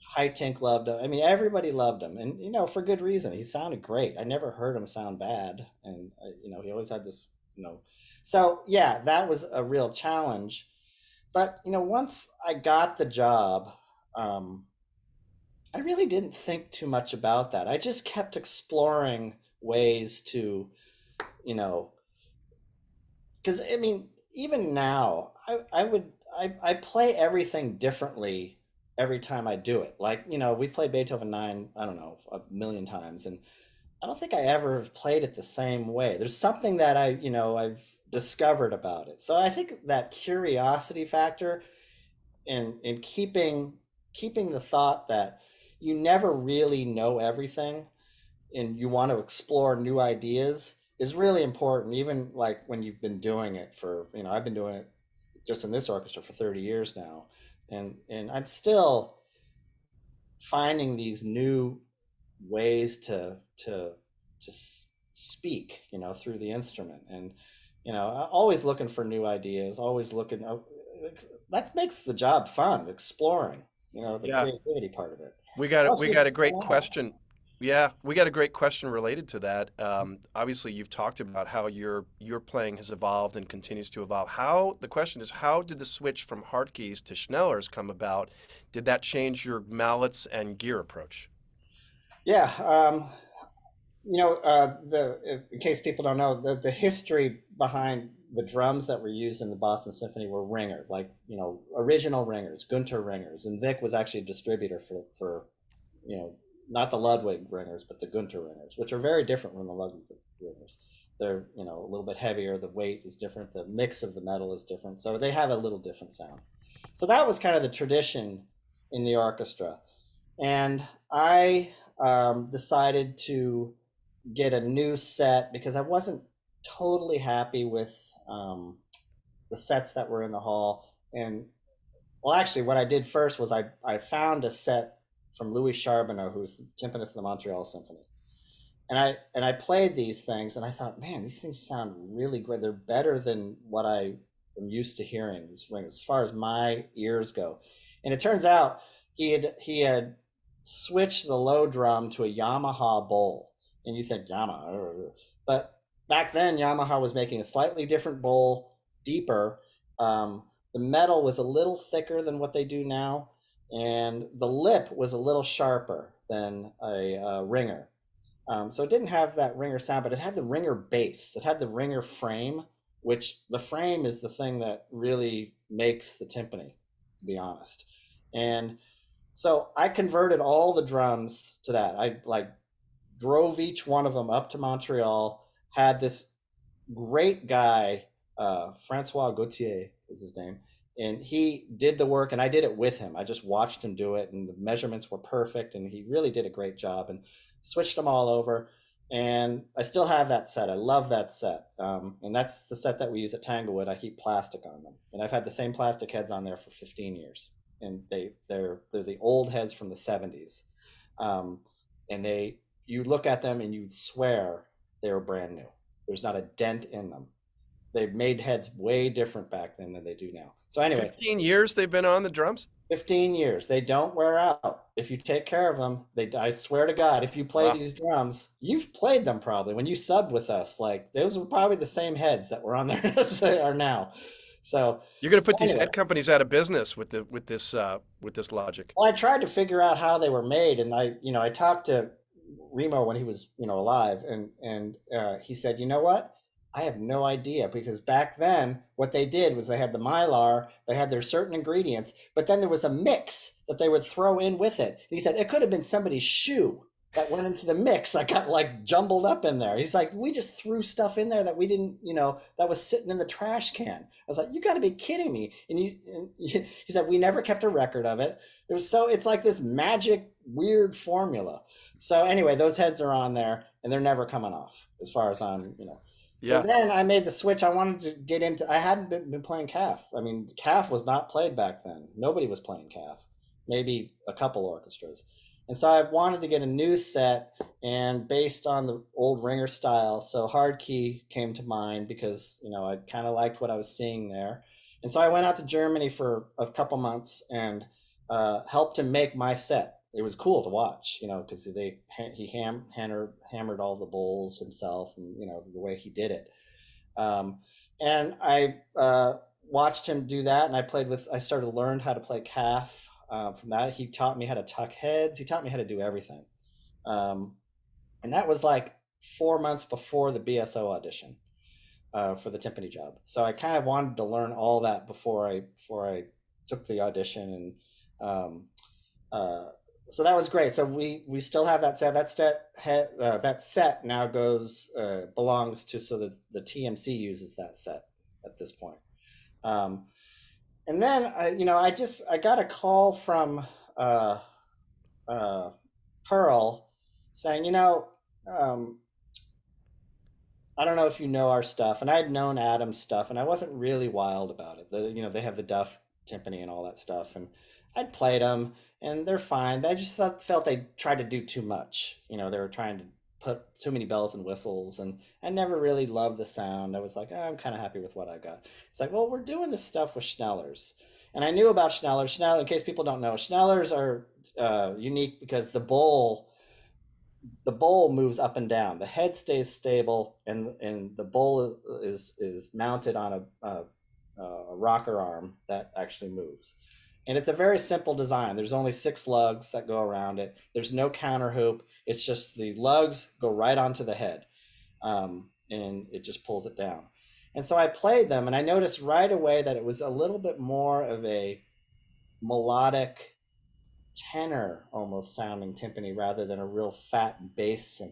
High Tink loved him. I mean, everybody loved him, and for good reason. He sounded great. I never heard him sound bad, and he always had this. So yeah, that was a real challenge. But once I got the job, um, I really didn't think too much about that. I just kept exploring ways to, you know, because I mean, even now, I play everything differently every time I do it. Like, we played Beethoven 9, I don't know, a million times, and I don't think I ever have played it the same way. There's something that I've discovered about it. So I think that curiosity factor and keeping the thought that you never really know everything and you want to explore new ideas is really important, even like when you've been doing it for, I've been doing it just in this orchestra for 30 years now, and I'm still finding these new ways to speak, through the instrument, and always looking for new ideas, always looking. That makes the job fun, exploring, the yeah, creativity part of it. we Plus, we got a great question. Yeah, we got a great question related to that. Obviously, you've talked about how your playing has evolved and continues to evolve. How the question is, how did the switch from Hartkeys to Schnellers come about? Did that change your mallets and gear approach? yeah. In case people don't know, the history behind the drums that were used in the Boston Symphony were ringer, like original ringers, Gunter ringers, and Vic was actually a distributor for you know not the Ludwig ringers, but the Gunter ringers, which are very different from the Ludwig ringers. They're a little bit heavier. The weight is different. The mix of the metal is different, so they have a little different sound. So that was kind of the tradition in the orchestra, and I decided to get a new set because I wasn't totally happy with the sets that were in the hall. And well, actually, what I did first was I found a set from Louis Charbonneau, who's the timpanist of the Montreal Symphony, and I played these things, and I thought, man, these things sound really great. They're better than what I am used to hearing as far as my ears go. And it turns out he had switched the low drum to a Yamaha bowl, and you think Yamaha, but back then Yamaha was making a slightly different bowl, deeper. The metal was a little thicker than what they do now, and the lip was a little sharper than a ringer. So it didn't have that ringer sound, but it had the ringer bass. It had the ringer frame, which the frame is the thing that really makes the timpani, to be honest. And so I converted all the drums to that. I like drove each one of them up to Montreal. Had this great guy, Francois Gauthier is his name, and he did the work, and I did it with him. I just watched him do it, and the measurements were perfect, and he really did a great job. And switched them all over, and I still have that set. I love that set, and that's the set that we use at Tanglewood. I keep plastic on them, and I've had the same plastic heads on there for 15 years, and they're the old heads from the 70s, and you look at them and you'd swear they were brand new. There's not a dent in them. They made heads way different back then than they do now. So anyway, 15 years they've been on the drums? 15 years. They don't wear out. If you take care of them, I swear to God, if you play Wow. these drums, you've played them probably when you subbed with us. Like those were probably the same heads that were on there as they are now. So You're going to put these anyway, head companies out of business with this logic. well, I tried to figure out how they were made, and I talked to Remo when he was, alive, and he said, you know what? I have no idea because back then what they did was they had the mylar, they had their certain ingredients, but then there was a mix that they would throw in with it. And he said it could have been somebody's shoe that went into the mix that got like jumbled up in there. He's like, we just threw stuff in there that we didn't, that was sitting in the trash can. I was like, you got to be kidding me. He said, we never kept a record of it. It's like this magic weird formula. So anyway, those heads are on there and they're never coming off as far as I'm. Well, Yeah. then I made the switch. I wanted to get into, I hadn't been playing calf. I mean, calf was not played back then. Nobody was playing calf, maybe a couple orchestras. And so I wanted to get a new set and based on the old ringer style. So hard key came to mind because, I kind of liked what I was seeing there. And so I went out to Germany for a couple months and helped him make my set. It was cool to watch, because he hammered all the bowls himself, and the way he did it. And I watched him do that, and I started to learn how to play calf. From that, he taught me how to tuck heads. He taught me how to do everything, and that was like 4 months before the BSO audition for the timpani job. So I kind of wanted to learn all that before I took the audition, and so that was great. So we still have that set. That set now belongs to, so that the TMC uses that set at this point. And then I got a call from Pearl saying, I don't know if you know our stuff, and I'd known Adam's stuff, and I wasn't really wild about it. They have the Duff timpani and all that stuff, and I'd played them, and they're fine. I just felt they tried to do too much. They were trying to put too many bells and whistles, and I never really loved the sound. I was like, I'm kind of happy with what I got. It's like, well, we're doing this stuff with Schnellers, and I knew about Schnellers. Schnellers, in case people don't know, Schnellers are unique because the bowl moves up and down. The head stays stable, and the bowl is mounted on a rocker arm that actually moves. And it's a very simple design. There's only 6 lugs that go around it. There's no counter hoop. It's just the lugs go right onto the head, and it just pulls it down. And so I played them, and I noticed right away that it was a little bit more of a melodic tenor almost sounding timpani rather than a real fat bass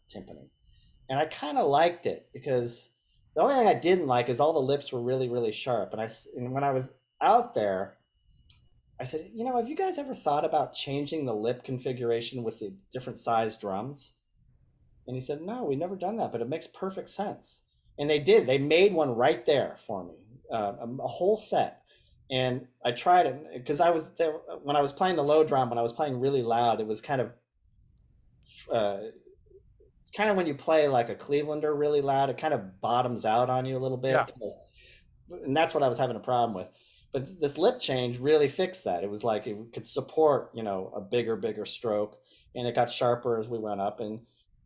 timpani. And I kind of liked it because the only thing I didn't like is all the lips were really, really sharp. And when I was out there, I said, have you guys ever thought about changing the lip configuration with the different size drums? And he said, no, we've never done that, but it makes perfect sense. And they did. They made one right there for me, a whole set. And I tried it because I was there when I was playing the low drum. When I was playing really loud, it was it's kind of when you play like a Clevelander really loud, it kind of bottoms out on you a little bit. Yeah. And that's what I was having a problem with. But this lip change really fixed that. It was like it could support, a bigger stroke, and it got sharper as we went up. And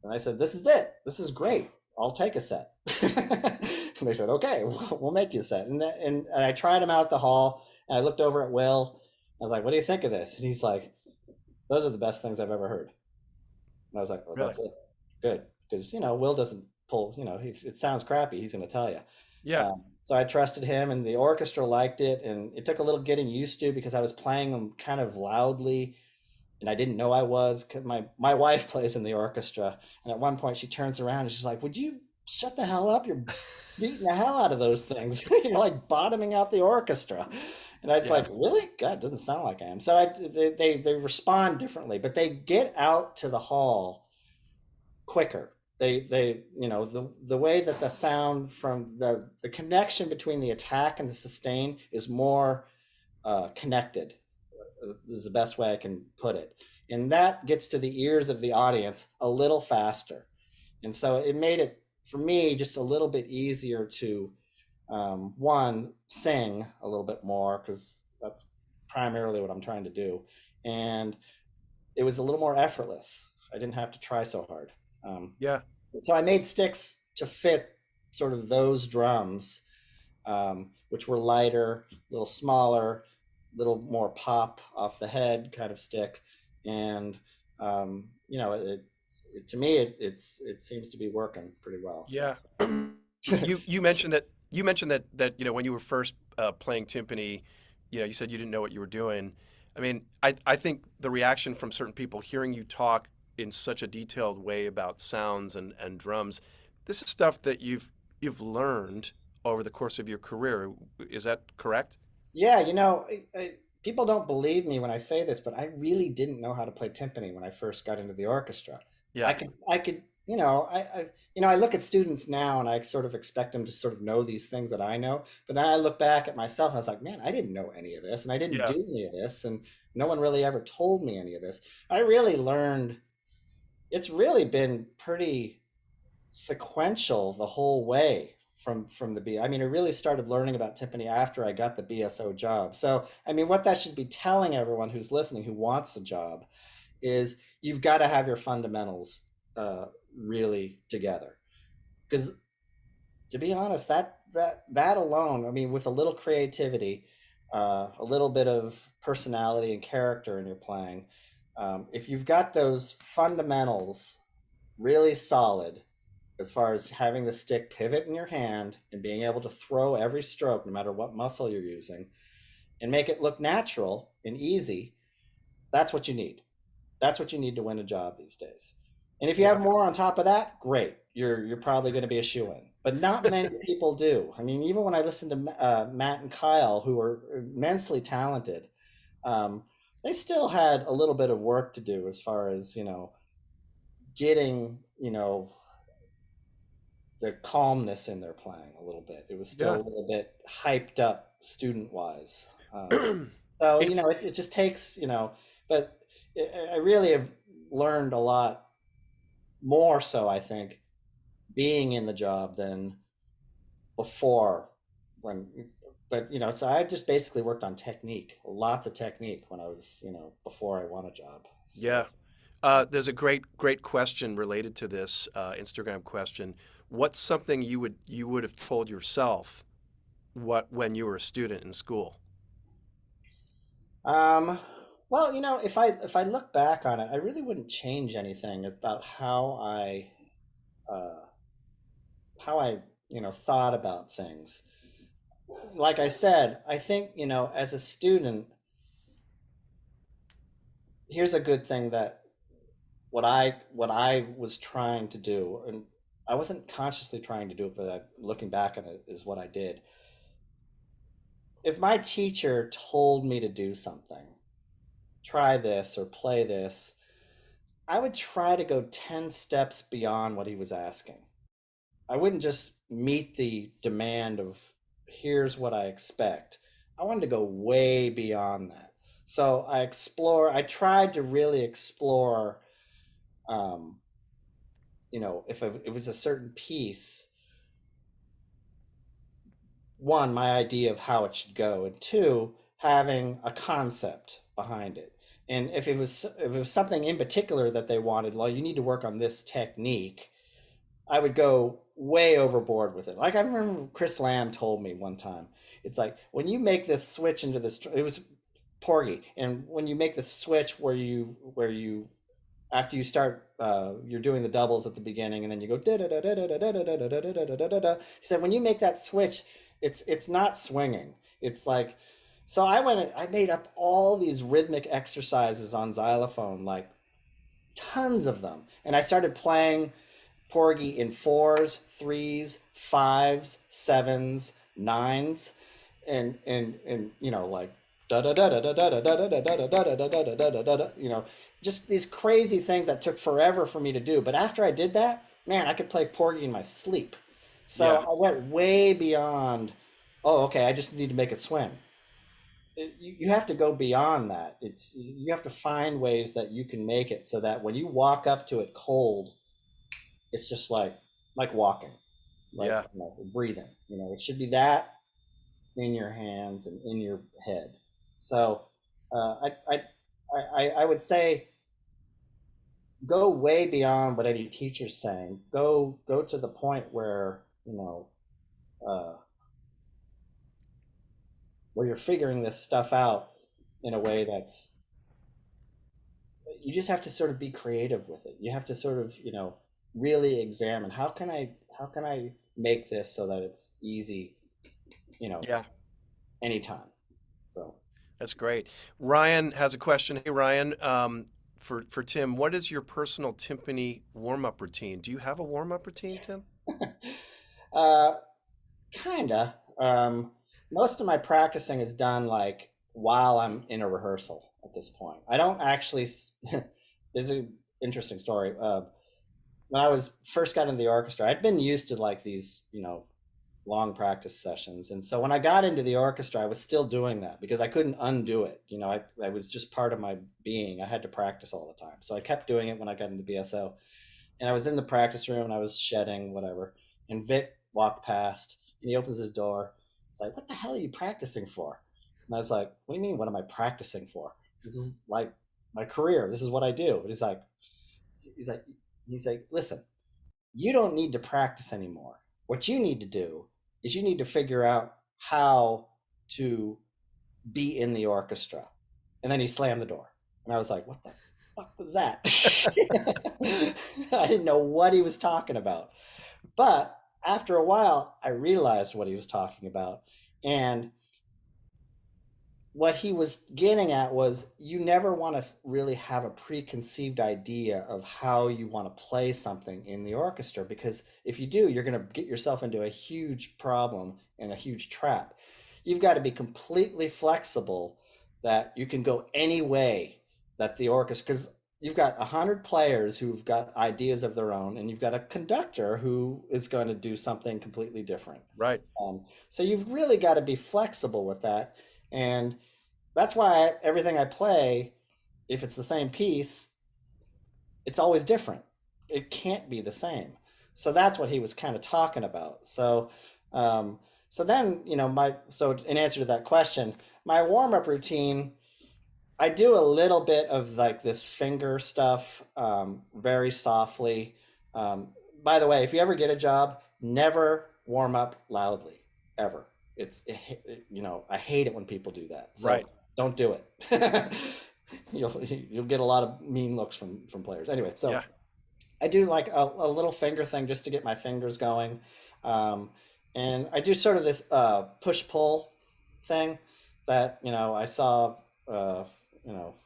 I said, this is it. This is great. I'll take a set. And they said, okay, we'll make you a set. And I tried them out at the hall, and I looked over at Will. I was like, what do you think of this? And he's like, those are the best things I've ever heard. And I was like, well, Really? that's it. Good. Because, Will doesn't pull, if it sounds crappy, he's going to tell you. Yeah. So I trusted him, and the orchestra liked it, and it took a little getting used to because I was playing them kind of loudly, and I didn't know I was. Cause my wife plays in the orchestra, and at one point she turns around and she's like, "Would you shut the hell up? You're beating the hell out of those things. You're like bottoming out the orchestra." And I was like, "Really? God, it doesn't sound like I am." So they respond differently, but they get out to the hall quicker. They the way that the sound from the connection between the attack and the sustain is more connected, is the best way I can put it, and that gets to the ears of the audience a little faster. And so it made it for me just a little bit easier to one, sing a little bit more, because that's primarily what I'm trying to do, and it was a little more effortless. I didn't have to try so hard. Yeah. So I made sticks to fit sort of those drums, which were lighter, a little smaller, a little more pop off the head kind of stick. And to me, it seems to be working pretty well. So Yeah. You mentioned that when you were first playing timpani, you said you didn't know what you were doing. I mean, I think the reaction from certain people hearing you talk in such a detailed way about sounds and drums, this is stuff that you've learned over the course of your career. Is that correct? yeah, people don't believe me when I say this, but I really didn't know how to play timpani when I first got into the orchestra. Yeah. I could, I look at students now and I sort of expect them to sort of know these things that I know. But then I look back at myself and I was like, man, I didn't know any of this and I didn't Yeah. do any of this. And no one really ever told me any of this. I really learned, it's really been pretty sequential the whole way from the B. I mean, I really started learning about timpani after I got the BSO job. So, I mean, what that should be telling everyone who's listening, who wants the job, is you've got to have your fundamentals really together. Because to be honest, that alone, I mean, with a little creativity, a little bit of personality and character in your playing, if you've got those fundamentals really solid, as far as having the stick pivot in your hand and being able to throw every stroke, no matter what muscle you're using, and make it look natural and easy, that's what you need. That's what you need to win a job these days. And if you have Yeah. more on top of that, great. You're probably going to be a shoe-in. But not many people do. I mean, even when I listen to Matt and Kyle, who are immensely talented, um, they still had a little bit of work to do as far as getting the calmness in their playing a little bit. It was still Yeah. a little bit hyped up student wise. So It's it just takes but I really have learned a lot more so, I think, being in the job than before when but so I just basically worked on technique, lots of technique when I was before I won a job. Yeah. So There's a great question related to this Instagram question. What's something you would have told yourself when you were a student in school? um well, if I look back on it, I really wouldn't change anything about uh how I thought about things. Like I said, I think as a student, here's a good thing that what I was trying to do, and I wasn't consciously trying to do it, but looking back on it is what I did. If my teacher told me to do something, try this or play this, I would try to go 10 steps beyond what he was asking. I wouldn't just meet the demand of here's what I expect. I wanted to go way beyond that. So I tried to really explore, um, if it was a certain piece, one, my idea of how it should go, and two, having a concept behind it. And if it was something in particular that they wanted, well, you need to work on this technique, I would go way overboard with it. Like I remember Chris Lamb told me one time, it's like when you make this switch into this, it was Porgy, and when you make the switch where you after you start, you're doing the doubles at the beginning, and then you go da da da da da da da da da da da da da da da. He said when you make that switch, it's not swinging. It's like so I made up all these rhythmic exercises on xylophone, like tons of them, and I started playing Porgy in fours, threes, fives, sevens, nines, and like da da da da da da da da da da da da da da da da da da, just these crazy things that took forever for me to do. But after I did that, man, I could play Porgy in my sleep. So Yeah. I went way beyond. Oh, okay, I just need to make it swim. You have to go beyond that. You have to find ways that you can make it so that when you walk up to it cold, it's just like walking, like Yeah. breathing. It should be that in your hands and in your head. So I would say go way beyond what any teacher's saying. Go to the point where uh, where you're figuring this stuff out in a way that's, you just have to sort of be creative with it. You have to sort of, really examine how can I make this so that it's easy, you know, Yeah, anytime. So that's great. Ryan has a question. Hey, Ryan, for Tim, what is your personal timpani warm-up routine? Do you have a warm-up routine, Tim? uh kinda. Most of my practicing is done like while I'm in a rehearsal at this point. I don't actually this is an interesting story. When I was first got into the orchestra, I'd been used to like these, long practice sessions. And so when I got into the orchestra, I was still doing that because I couldn't undo it. I was just part of my being. I had to practice all the time. So I kept doing it when I got into BSO. And I was in the practice room and I was shedding, whatever. And Vic walked past and he opens his door. It's like, what the hell are you practicing for? And I was like, what do you mean, what am I practicing for? This is like my career. This is what I do. But he's like, he's like, listen, you don't need to practice anymore. What you need to do is you need to figure out how to be in the orchestra. And then he slammed the door. And I was like, what the fuck was that? I didn't know what he was talking about. But after a while, I realized what he was talking about. And what he was getting at was you never want to really have a preconceived idea of how you want to play something in the orchestra, because if you do, you're going to get yourself into a huge problem and a huge trap. You've got to be completely flexible, that you can go any way that the orchestra, because you've got 100 players who've got ideas of their own, and you've got a conductor who is going to do something completely different. Right. So you've really got to be flexible with that. And that's why everything I play, if it's the same piece, it's always different. It can't be the same. So that's what he was kind of talking about. Um, so then, so in answer to that question, my warm up routine, I do a little bit of like this finger stuff, very softly. Um, by the way, if you ever get a job, never warm up loudly, ever. I hate it when people do that. So Right. don't do it. You'll get a lot of mean looks from players. Anyway, so Yeah. I do like a little finger thing just to get my fingers going. Um, and I do sort of this push pull thing that, I saw,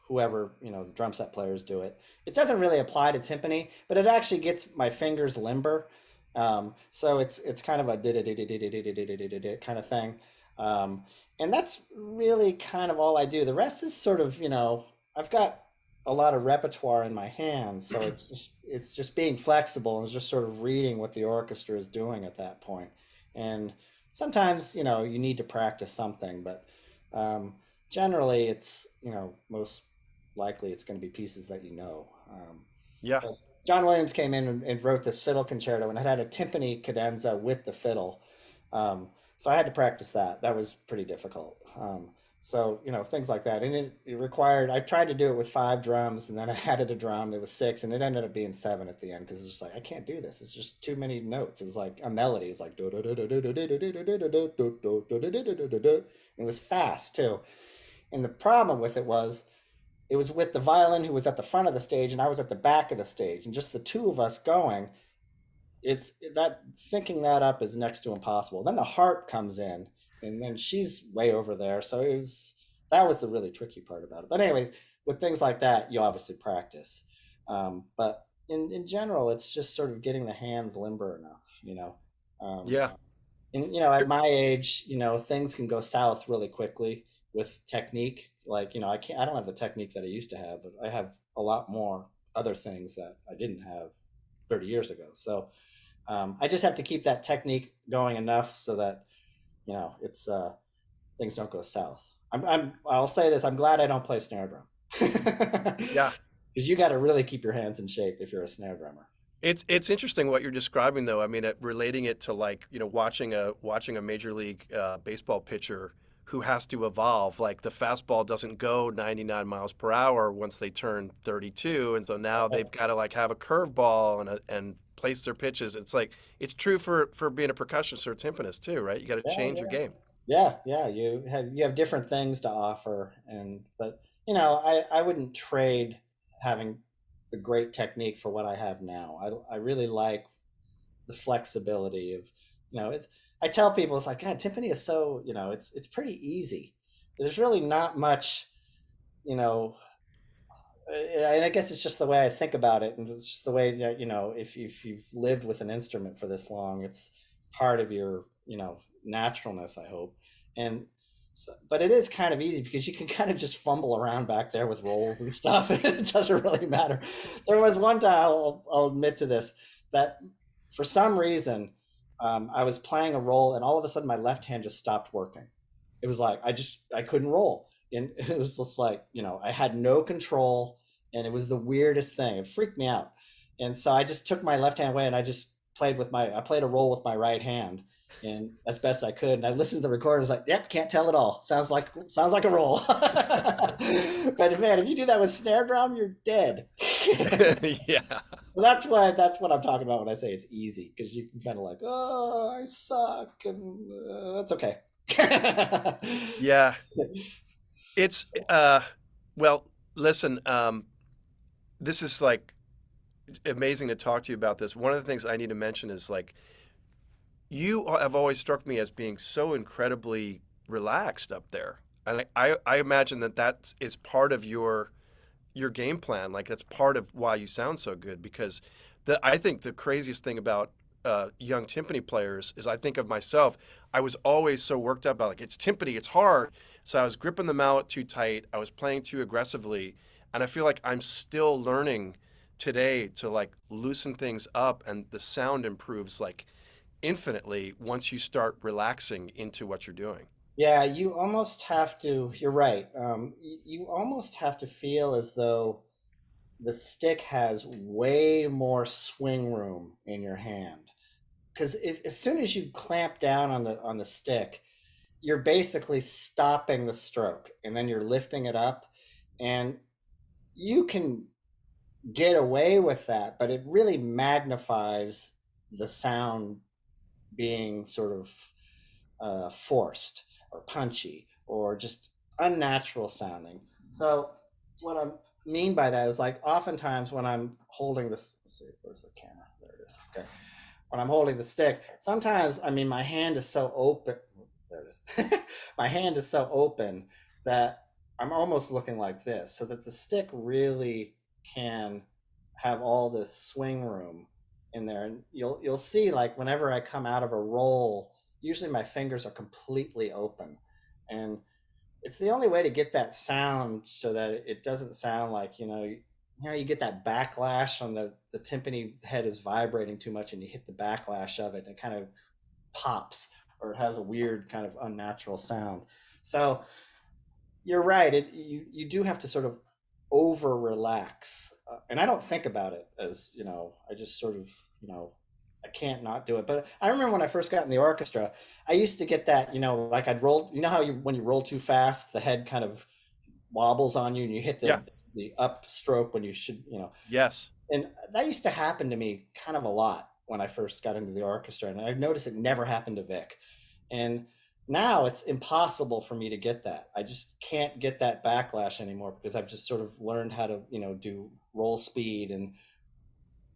whoever, drum set players do it. It doesn't really apply to timpani, but it actually gets my fingers limber. So it's kind of a kind of thing. And that's really kind of all I do. The rest is sort of, I've got a lot of repertoire in my hands, so it's just being flexible and just sort of reading what the orchestra is doing at that point. And sometimes, you need to practice something, but generally it's, most likely it's going to be pieces that you know. Yeah. But John Williams came in and wrote this fiddle concerto, and it had a timpani cadenza with the fiddle. So I had to practice that. That was pretty difficult. So, things like that. And it required, I tried to do it with 5 drums, and then I added a drum. It was 6, and it ended up being 7 at the end, because it's just like, I can't do this. It's just too many notes. It was like a melody. It's like, it was fast too. And the problem with it was with the violin who was at the front of the stage, and I was at the back of the stage, and just the two of us going. It's that syncing that up is next to impossible. Then the harp comes in, and then she's way over there. So that was the really tricky part about it. But anyway, with things like that, you obviously practice. But in general, it's just sort of getting the hands limber enough. Um, Yeah. and at my age, things can go south really quickly with technique. Like, I don't have the technique that I used to have, but I have a lot more other things that I didn't have 30 years ago. So I just have to keep that technique going enough so that, it's things don't go south. I'll say this: I'm glad I don't play snare drum, Yeah. because you got to really keep your hands in shape if you're a snare drummer. It's interesting what you're describing, though. I mean, relating it to, like, watching a major league baseball pitcher who has to evolve. Like, the fastball doesn't go 99 miles per hour once they turn 32, and so now they've got to like have a curveball and place their pitches. It's like it's true for being a percussionist or a timpanist too, right? You got to Yeah, change your yeah. game. Yeah, you have different things to offer, and but I wouldn't trade having the great technique for what I have now. I really like the flexibility of, it's, I tell people, it's like, God, timpani is so, it's pretty easy. There's really not much, you know and I guess it's just the way I think about it, and it's just the way that, if you've lived with an instrument for this long, it's part of your, naturalness, I hope. And so, but it is kind of easy because you can kind of just fumble around back there with rolls and stuff. It doesn't really matter. There was one time, I'll admit to this, that for some reason, I was playing a roll, and all of a sudden my left hand just stopped working. It was like I couldn't roll, and it was just like, I had no control, and it was the weirdest thing. It freaked me out. And so I just took my left hand away, and I played a roll with my right hand, and as best I could. And I listened to the recorder, and I was like, yep, can't tell at all. Sounds like a roll. But man, if you do that with snare drum, you're dead. Yeah. That's what I'm talking about when I say it's easy, because you can kind of like, oh, I suck, and that's okay. Yeah. It's well, listen, this is like amazing to talk to you about this. One of the things I need to mention is like you have always struck me as being so incredibly relaxed up there. And I imagine that that is part of your game plan. Like that's part of why you sound so good because I think the craziest thing about young timpani players is I think of myself. I was always so worked up about like it's timpani, it's hard. So I was gripping the mallet too tight. I was playing too aggressively, and I feel like I'm still learning today to like loosen things up, and the sound improves like infinitely once you start relaxing into what you're doing. Yeah, you almost have to. You're right. You almost have to feel as though the stick has way more swing room in your hand. Because if as soon as you clamp down on the stick, you're basically stopping the stroke, and then you're lifting it up, and you can get away with that, but it really magnifies the sound being sort of forced or punchy or just unnatural sounding. So what I mean by that is, like, oftentimes when I'm holding this, let's see, where's the camera? There it is. Okay. When I'm holding the stick, sometimes, I mean, my hand is so open. There it is. My hand is so open that I'm almost looking like this, so that the stick really can have all this swing room in there. And you'll see, like, whenever I come out of a roll, usually my fingers are completely open, and it's the only way to get that sound so that it doesn't sound like, you get that backlash on the timpani head is vibrating too much, and you hit the backlash of it, and it kind of pops, or it has a weird kind of unnatural sound. So you're right. You do have to sort of over relax, and I don't think about it as, I just sort of, I can't not do it. But I remember when I first got in the orchestra, I used to get that, like I'd roll. You know how when you roll too fast, the head kind of wobbles on you, and you hit Yeah. the up stroke when you should, Yes. and that used to happen to me kind of a lot when I first got into the orchestra, and I noticed it never happened to Vic. And now it's impossible for me to get that. I just can't get that backlash anymore, because I've just sort of learned how to, do roll speed and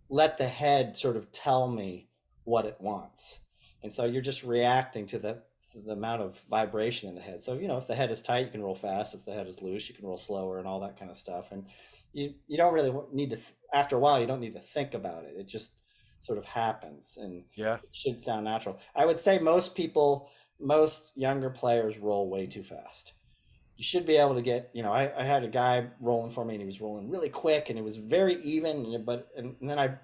let the head sort of tell me what it wants. And so you're just reacting to the amount of vibration in the head. So, if the head is tight, you can roll fast. If the head is loose, you can roll slower, and all that kind of stuff. And you don't really need to, after a while, you don't need to think about it. It just sort of happens, and Yeah. it should sound natural. I would say most younger players roll way too fast. You should be able to get, I had a guy rolling for me, and he was rolling really quick, and it was very even. And then I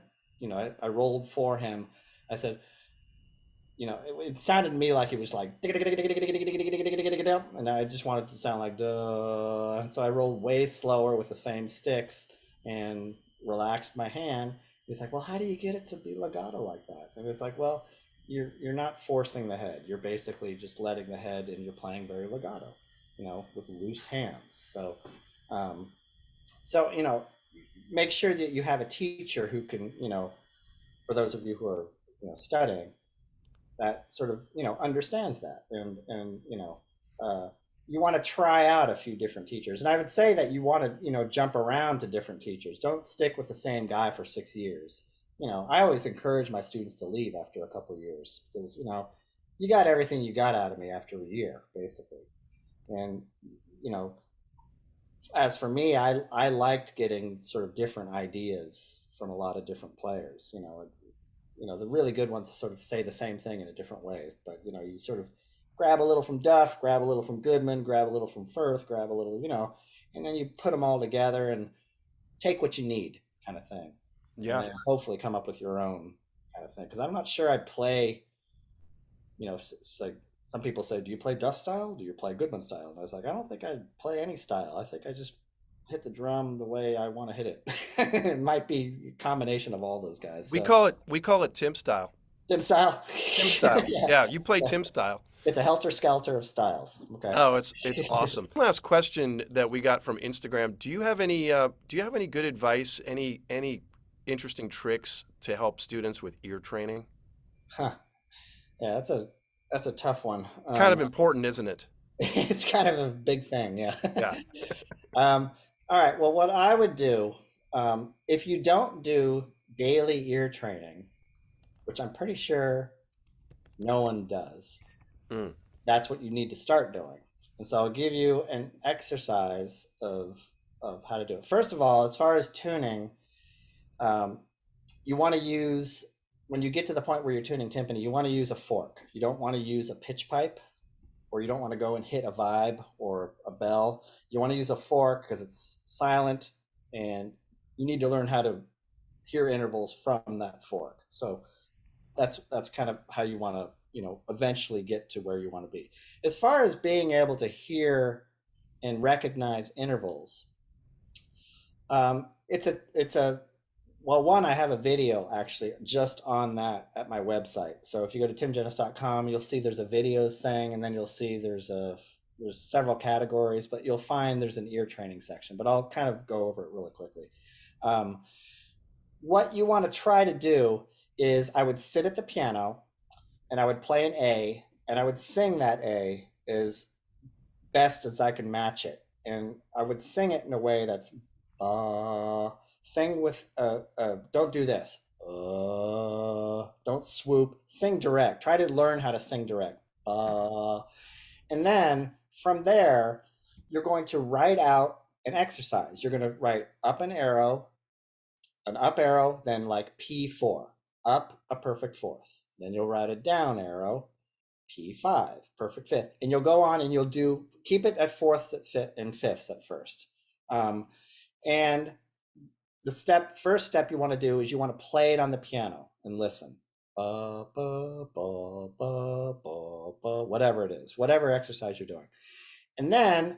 rolled for him. I said, it sounded to me like it was like, and I just wanted to sound like duh. So I rolled way slower with the same sticks and relaxed my hand. He's like, well, how do you get it to be legato like that? And it's like, well, you're not forcing the head. You're basically just letting the head, and you're playing very legato, with loose hands. Um, so make sure that you have a teacher who can, for those of you who are, studying, that sort of, understands that, and you want to try out a few different teachers. And I would say that you want to, jump around to different teachers. Don't stick with the same guy for 6 years. I always encourage my students to leave after a couple of years because, you got everything you got out of me after a year, basically. And, you know, as for me, I liked getting sort of different ideas from a lot of different players. The really good ones sort of say the same thing in a different way, but you sort of grab a little from Duff, grab a little from Goodman, grab a little from Firth, grab a little, and then you put them all together and take what you need, kind of thing, and Yeah. then hopefully come up with your own kind of thing. Because I'm not sure I play, it's like some people say, do you play Duff style? Do you play Goodman style? And I was like, I don't think I play any style. I think I just hit the drum the way I want to hit it. It might be a combination of all those guys. We So call it Tim style. Tim style. Tim style. Yeah. Yeah, you play Tim style. It's a helter skelter of styles. Okay. Oh, it's awesome. Last question that we got from Instagram. Do you have any good advice, any interesting tricks to help students with ear training? Huh. Yeah, that's a tough one. Kind of important, isn't it? It's kind of a big thing, yeah. Yeah. All right. Well, what I would do, if you don't do daily ear training, which I'm pretty sure no one does, Mm. that's what you need to start doing. And so I'll give you an exercise of how to do it. First of all, as far as tuning, um, you want to use, when you get to the point where you're tuning timpani, you want to use a fork. You don't want to use a pitch pipe, or you don't want to go and hit a vibe or a bell. You want to use a fork because it's silent, and you need to learn how to hear intervals from that fork. So that's kind of how you want to, eventually get to where you want to be. As far as being able to hear and recognize intervals, it's a well, one, I have a video actually just on that at my website. So if you go to timgenis.com, you'll see there's a videos thing, and then you'll see there's several categories, but you'll find there's an ear training section. But I'll kind of go over it really quickly. What you want to try to do is I would sit at the piano and I would play an A, and I would sing that A as best as I can match it. And I would sing it in a way that's sing with don't do this. Don't swoop. Sing direct. Try to learn how to sing direct. And then from there, you're going to write out an exercise. You're going to write up an up arrow, then like P4, up a perfect fourth. Then you'll write a down arrow, P5, perfect fifth. And you'll go on and you'll keep it at fourths and fifths at first. And the first step you want to do is you want to play it on the piano and listen. Ba, ba, ba, ba, ba, ba, whatever it is, whatever exercise you're doing. And then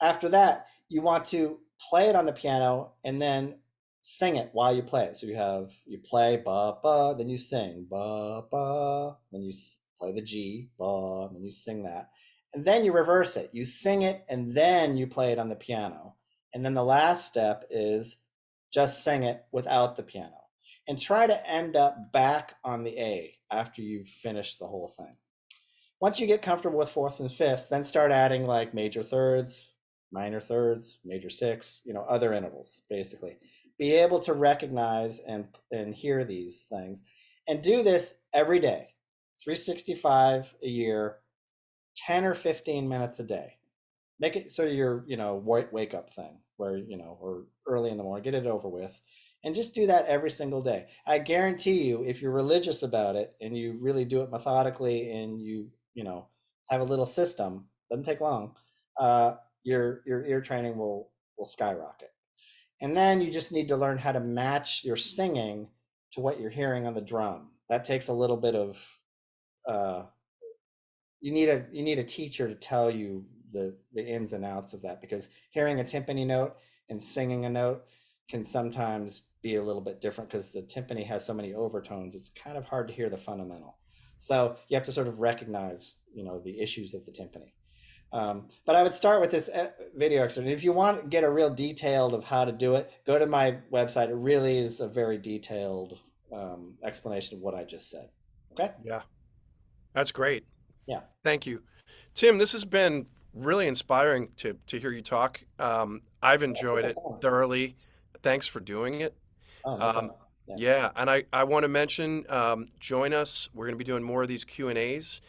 after that, you want to play it on the piano and then sing it while you play it. So you play ba, ba, then you sing ba, ba, then you play the G, ba, and then you sing that. And then you reverse it. You sing it and then you play it on the piano. And then the last step is just sing it without the piano, and try to end up back on the A after you've finished the whole thing. Once you get comfortable with fourths and fifths, then start adding like major thirds, minor thirds, major six, other intervals, basically. Be able to recognize and hear these things, and do this every day, 365 a year, 10 or 15 minutes a day. Make it sort of your, wake up thing where, or early in the morning, get it over with, and just do that every single day. I guarantee you, if you're religious about it and you really do it methodically and you have a little system, doesn't take long, your ear training will skyrocket. And then you just need to learn how to match your singing to what you're hearing on the drum. That takes a little bit of, you need a teacher to tell you the ins and outs of that, because hearing a timpani note and singing a note can sometimes be a little bit different because the timpani has so many overtones. It's kind of hard to hear the fundamental. So you have to sort of recognize, the issues of the timpani. But I would start with this video excerpt. If you want to get a real detailed of how to do it, go to my website. It really is a very detailed explanation of what I just said. Okay? Yeah. That's great. Yeah. Thank you. Tim, this has been really inspiring to hear you talk. I've enjoyed it thoroughly. Thanks for doing it. Oh, no Um, problem. Yeah. yeah, and I want to mention, join us. We're going to be doing more of these Q&As.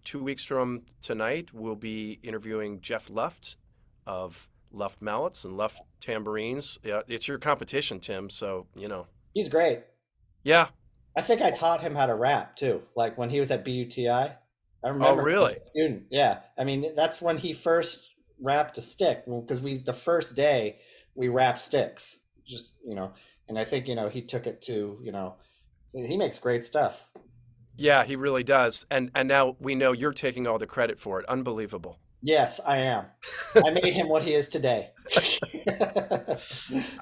2 weeks from tonight, we'll be interviewing Jeff Luft of Luft Mallets and Luft Tambourines. Yeah, it's your competition, Tim, so, He's great. Yeah. I think I taught him how to rap too. Like when he was at BUTI. I Oh, remember him as really? a student. Yeah. I mean, that's when he first rapped a stick because the first day we rapped sticks. Just, and I think, he took it to, he makes great stuff. Yeah, he really does. And now we know you're taking all the credit for it. Unbelievable. Yes, I am. I made him what he is today.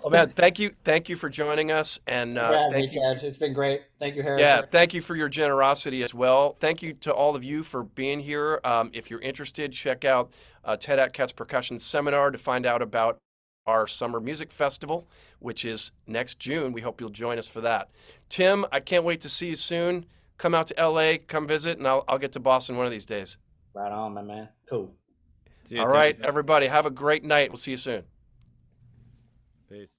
Oh man, thank you for joining us, and For having me, thank you. Ted. It's been great. Thank you, Yeah, Harrison. thank you for your generosity as well. Thank you to all of you for being here. If you're interested, check out Ted Atkett's Percussion Seminar to find out about our Summer Music Festival, which is next June. We hope you'll join us for that. Tim, I can't wait to see you soon. Come out to LA, come visit, and I'll get to Boston one of these days. Right on, my man. Cool. See you, All Tim. right, everybody, have a great night. We'll see you soon. Peace.